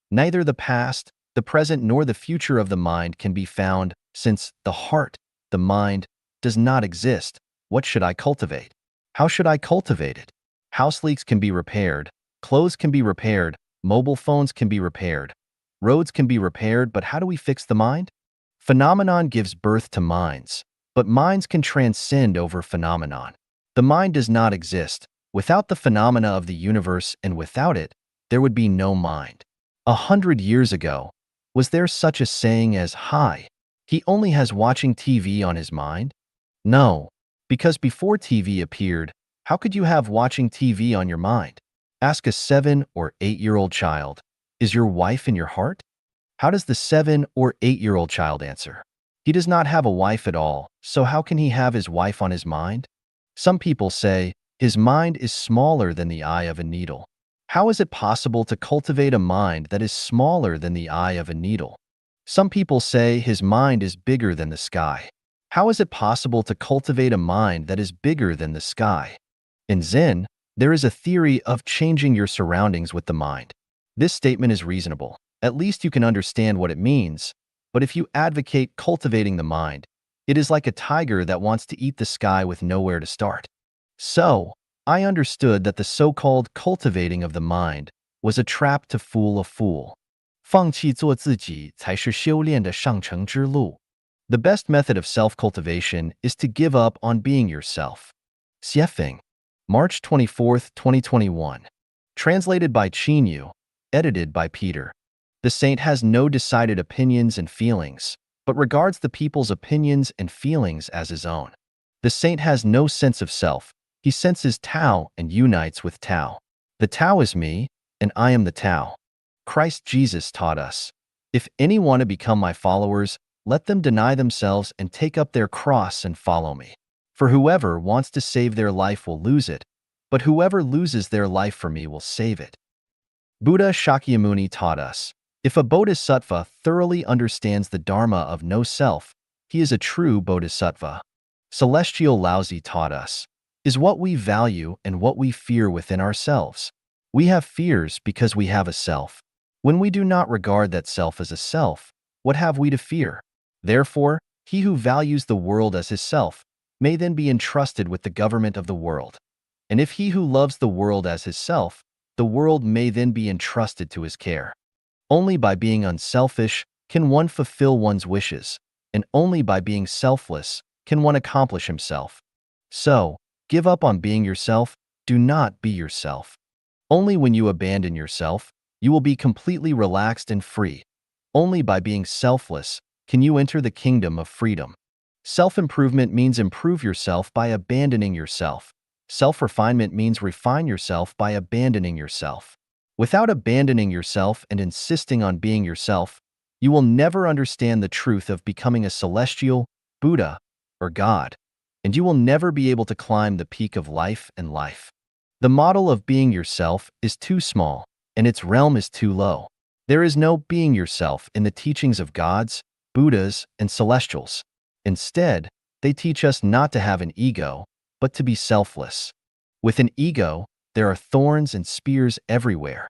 neither the past, the present, nor the future of the mind can be found, since the heart, the mind, does not exist. What should I cultivate? How should I cultivate it? House leaks can be repaired, clothes can be repaired, mobile phones can be repaired, roads can be repaired, but how do we fix the mind? Phenomenon gives birth to minds, but minds can transcend over phenomenon. The mind does not exist. Without the phenomena of the universe and without it, there would be no mind. 100 years ago, was there such a saying as, "Hi, he only has watching TV on his mind"? No, because before TV appeared, how could you have watching TV on your mind? Ask a 7 or 8-year-old child, "Is your wife in your heart?" How does the 7 or 8-year-old child answer? He does not have a wife at all, so how can he have his wife on his mind? Some people say, his mind is smaller than the eye of a needle. How is it possible to cultivate a mind that is smaller than the eye of a needle? Some people say his mind is bigger than the sky. How is it possible to cultivate a mind that is bigger than the sky? In Zen, there is a theory of changing your surroundings with the mind. This statement is reasonable. At least you can understand what it means. But if you advocate cultivating the mind, it is like a tiger that wants to eat the sky with nowhere to start. So, I understood that the so-called cultivating of the mind was a trap to fool a fool. 放弃做自己才是修炼的上乘之路. The best method of self-cultivation is to give up on being yourself. Xiefeng, March 24, 2021. Translated by Qinyu, edited by Peter. The saint has no decided opinions and feelings, but regards the people's opinions and feelings as his own. The saint has no sense of self. He senses Tao and unites with Tao. The Tao is me, and I am the Tao. Christ Jesus taught us, "If any want to become my followers, let them deny themselves and take up their cross and follow me. For whoever wants to save their life will lose it, but whoever loses their life for me will save it." Buddha Shakyamuni taught us, if a bodhisattva thoroughly understands the dharma of no self, he is a true bodhisattva. Celestial Laozi taught us, is what we value and what we fear within ourselves. We have fears because we have a self. When we do not regard that self as a self, what have we to fear? Therefore, he who values the world as his self may then be entrusted with the government of the world. And if he who loves the world as his self, the world may then be entrusted to his care. Only by being unselfish can one fulfill one's wishes, and only by being selfless can one accomplish himself. So, give up on being yourself, do not be yourself. Only when you abandon yourself, you will be completely relaxed and free. Only by being selfless can you enter the kingdom of freedom. Self-improvement means improve yourself by abandoning yourself. Self-refinement means refine yourself by abandoning yourself. Without abandoning yourself and insisting on being yourself, you will never understand the truth of becoming a celestial, Buddha, or God, and you will never be able to climb the peak of life and life. The model of being yourself is too small, and its realm is too low. There is no being yourself in the teachings of gods, Buddhas, and celestials. Instead, they teach us not to have an ego, but to be selfless. With an ego, there are thorns and spears everywhere.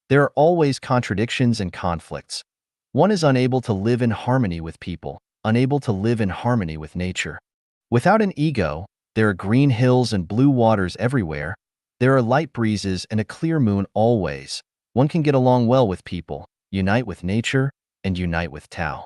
There are always contradictions and conflicts. One is unable to live in harmony with people, unable to live in harmony with nature. Without an ego, there are green hills and blue waters everywhere. There are light breezes and a clear moon always. One can get along well with people, unite with nature, and unite with Tao.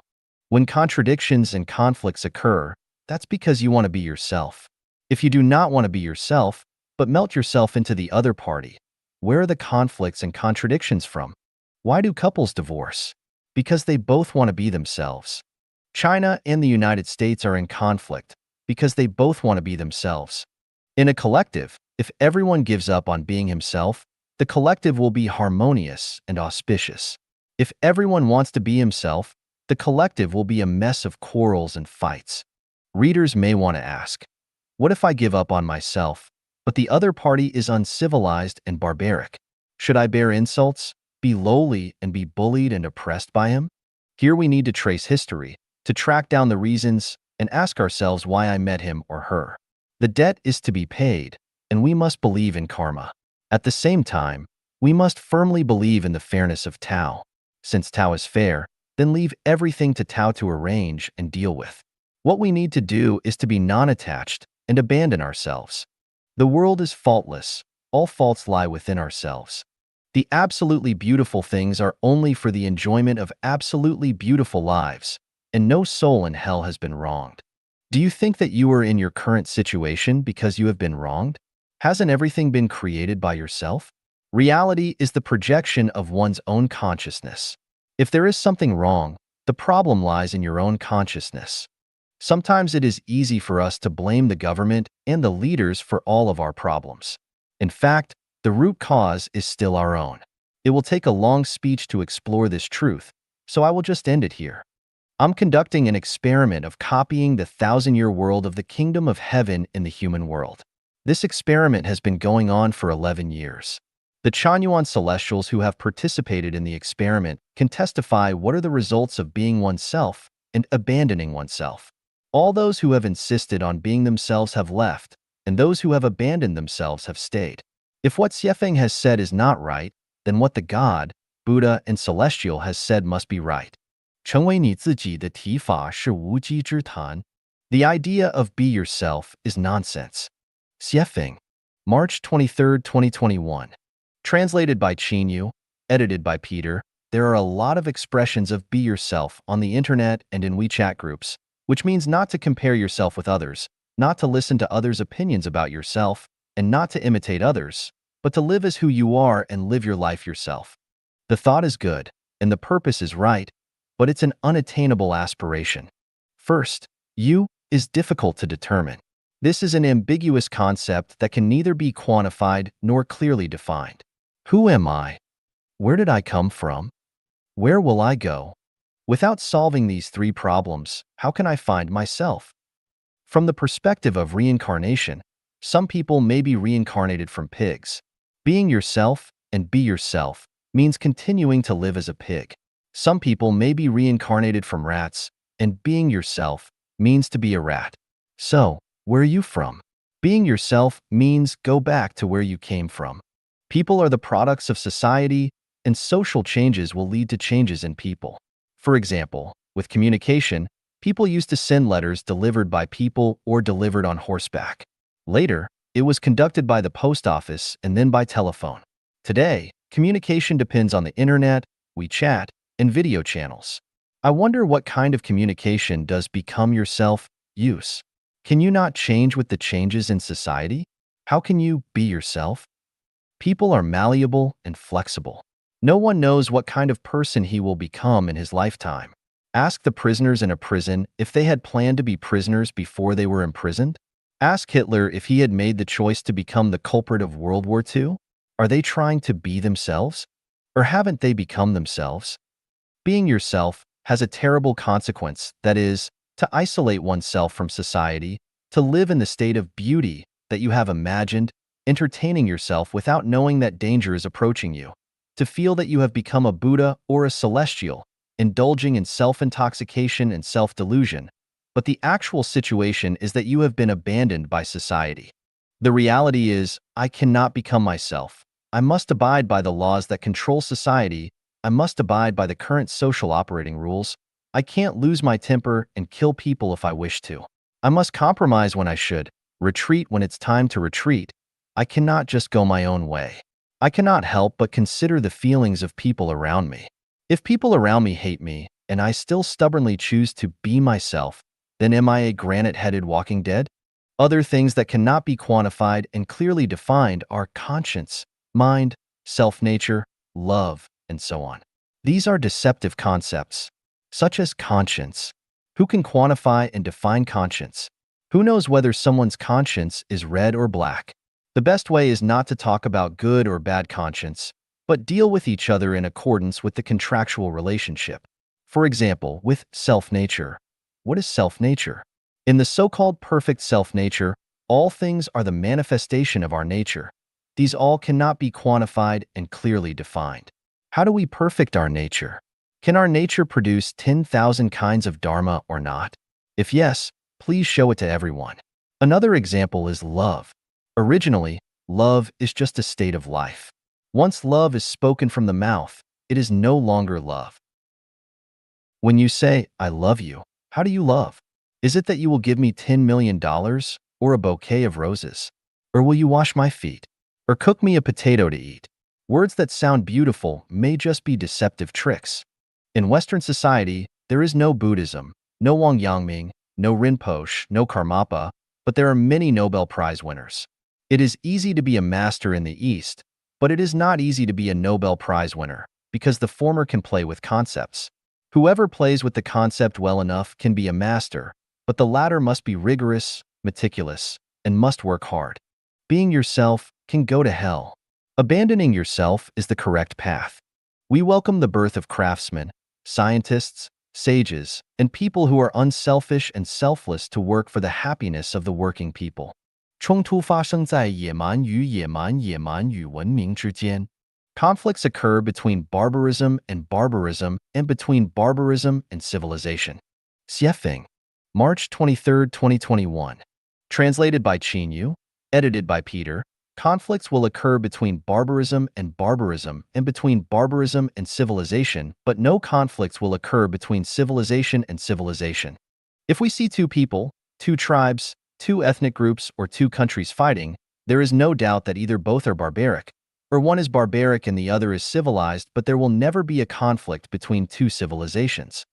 When contradictions and conflicts occur, that's because you want to be yourself. If you do not want to be yourself, but melt yourself into the other party, where are the conflicts and contradictions from? Why do couples divorce? Because they both want to be themselves. China and the United States are in conflict because they both want to be themselves. In a collective, if everyone gives up on being himself, the collective will be harmonious and auspicious. If everyone wants to be himself, the collective will be a mess of quarrels and fights. Readers may want to ask, what if I give up on myself, but the other party is uncivilized and barbaric? Should I bear insults, be lowly, and be bullied and oppressed by him? Here we need to trace history, to track down the reasons, and ask ourselves why I met him or her. The debt is to be paid, and we must believe in karma. At the same time, we must firmly believe in the fairness of Tao. Since Tao is fair, then leave everything to Tao to arrange and deal with. What we need to do is to be non-attached and abandon ourselves. The world is faultless. All faults lie within ourselves. The absolutely beautiful things are only for the enjoyment of absolutely beautiful lives, and no soul in hell has been wronged. Do you think that you are in your current situation because you have been wronged? Hasn't everything been created by yourself? Reality is the projection of one's own consciousness. If there is something wrong, the problem lies in your own consciousness. Sometimes it is easy for us to blame the government and the leaders for all of our problems. In fact, the root cause is still our own. It will take a long speech to explore this truth, so I will just end it here. I'm conducting an experiment of copying the 1,000-year world of the kingdom of heaven in the human world. This experiment has been going on for 11 years. The Chanyuan celestials who have participated in the experiment can testify what are the results of being oneself and abandoning oneself. All those who have insisted on being themselves have left, and those who have abandoned themselves have stayed. If what Xiefeng has said is not right, then what the God, Buddha, and Celestial has said must be right. 成为你自己的提法是无稽之谈. The idea of be yourself is nonsense. Xiefeng, March 23, 2021. Translated by Qinyu, edited by Peter. There are a lot of expressions of be yourself on the internet and in WeChat groups, which means not to compare yourself with others, not to listen to others' opinions about yourself, and not to imitate others, but to live as who you are and live your life yourself. The thought is good, and the purpose is right, but it's an unattainable aspiration. First, you is difficult to determine. This is an ambiguous concept that can neither be quantified nor clearly defined. Who am I? Where did I come from? Where will I go? Without solving these three problems, how can I find myself? From the perspective of reincarnation, some people may be reincarnated from pigs. Being yourself and be yourself means continuing to live as a pig. Some people may be reincarnated from rats, and being yourself means to be a rat. So, where are you from? Being yourself means go back to where you came from. People are the products of society, and social changes will lead to changes in people. For example, with communication, people used to send letters delivered by people or delivered on horseback. Later, it was conducted by the post office and then by telephone. Today, communication depends on the internet, WeChat, and video channels. I wonder what kind of communication does become yourself use? Can you not change with the changes in society? How can you be yourself? People are malleable and flexible. No one knows what kind of person he will become in his lifetime. Ask the prisoners in a prison if they had planned to be prisoners before they were imprisoned. Ask Hitler if he had made the choice to become the culprit of World War II. Are they trying to be themselves? Or haven't they become themselves? Being yourself has a terrible consequence, that is, to isolate oneself from society, to live in the state of beauty that you have imagined, entertaining yourself without knowing that danger is approaching you, to feel that you have become a Buddha or a celestial, indulging in self-intoxication and self-delusion, but the actual situation is that you have been abandoned by society. The reality is, I cannot become myself. I must abide by the laws that control society. I must abide by the current social operating rules. I can't lose my temper and kill people if I wish to. I must compromise when I should, retreat when it's time to retreat. I cannot just go my own way. I cannot help but consider the feelings of people around me. If people around me hate me, and I still stubbornly choose to be myself, then am I a granite-headed walking dead? Other things that cannot be quantified and clearly defined are conscience, mind, self-nature, love, and so on. These are deceptive concepts, such as conscience. Who can quantify and define conscience? Who knows whether someone's conscience is red or black? The best way is not to talk about good or bad conscience, but deal with each other in accordance with the contractual relationship. For example, with self-nature. What is self-nature? In the so-called perfect self-nature, all things are the manifestation of our nature. These all cannot be quantified and clearly defined. How do we perfect our nature? Can our nature produce 10,000 kinds of dharma or not? If yes, please show it to everyone. Another example is love. Originally, love is just a state of life. Once love is spoken from the mouth, it is no longer love. When you say, I love you, how do you love? Is it that you will give me $10 million or a bouquet of roses? Or will you wash my feet? Or cook me a potato to eat? Words that sound beautiful may just be deceptive tricks. In Western society, there is no Buddhism, no Wang Yangming, no Rinpoche, no Karmapa, but there are many Nobel Prize winners. It is easy to be a master in the East, but it is not easy to be a Nobel Prize winner, because the former can play with concepts. Whoever plays with the concept well enough can be a master, but the latter must be rigorous, meticulous, and must work hard. Being yourself can go to hell. Abandoning yourself is the correct path. We welcome the birth of craftsmen, scientists, sages, and people who are unselfish and selfless to work for the happiness of the working people. 冲突发生在野蛮与野蛮、野蛮与文明之间。Conflicts occur between barbarism and between barbarism and civilization. Xiefeng, March 23, 2021. Translated by Qin Yu, edited by Peter. Conflicts will occur between barbarism and between barbarism and civilization, but no conflicts will occur between civilization and civilization. If we see two people, two tribes, two ethnic groups, or two countries fighting, there is no doubt that either both are barbaric, or one is barbaric and the other is civilized, but there will never be a conflict between two civilizations.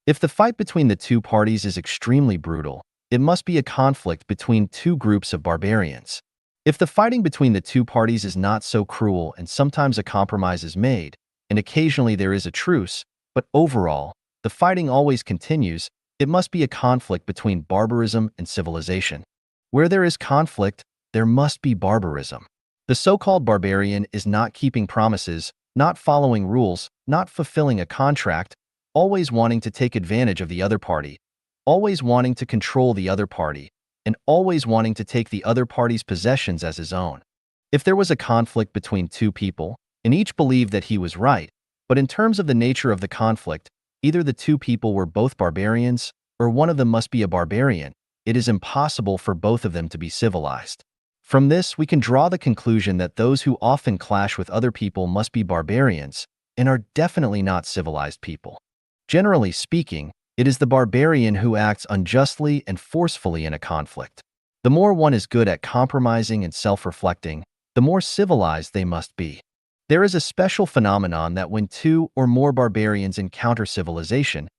If the fight between the two parties is extremely brutal, it must be a conflict between two groups of barbarians. If the fighting between the two parties is not so cruel and sometimes a compromise is made, and occasionally there is a truce, but overall, the fighting always continues, it must be a conflict between barbarism and civilization. Where there is conflict, there must be barbarism. The so-called barbarian is not keeping promises, not following rules, not fulfilling a contract, always wanting to take advantage of the other party, always wanting to control the other party, and always wanting to take the other party's possessions as his own. If there was a conflict between two people, and each believed that he was right, but in terms of the nature of the conflict, either the two people were both barbarians, or one of them must be a barbarian, it is impossible for both of them to be civilized. From this, we can draw the conclusion that those who often clash with other people must be barbarians, and are definitely not civilized people. Generally speaking, it is the barbarian who acts unjustly and forcefully in a conflict. The more one is good at compromising and self-reflecting, the more civilized they must be. There is a special phenomenon that when two or more barbarians encounter civilization,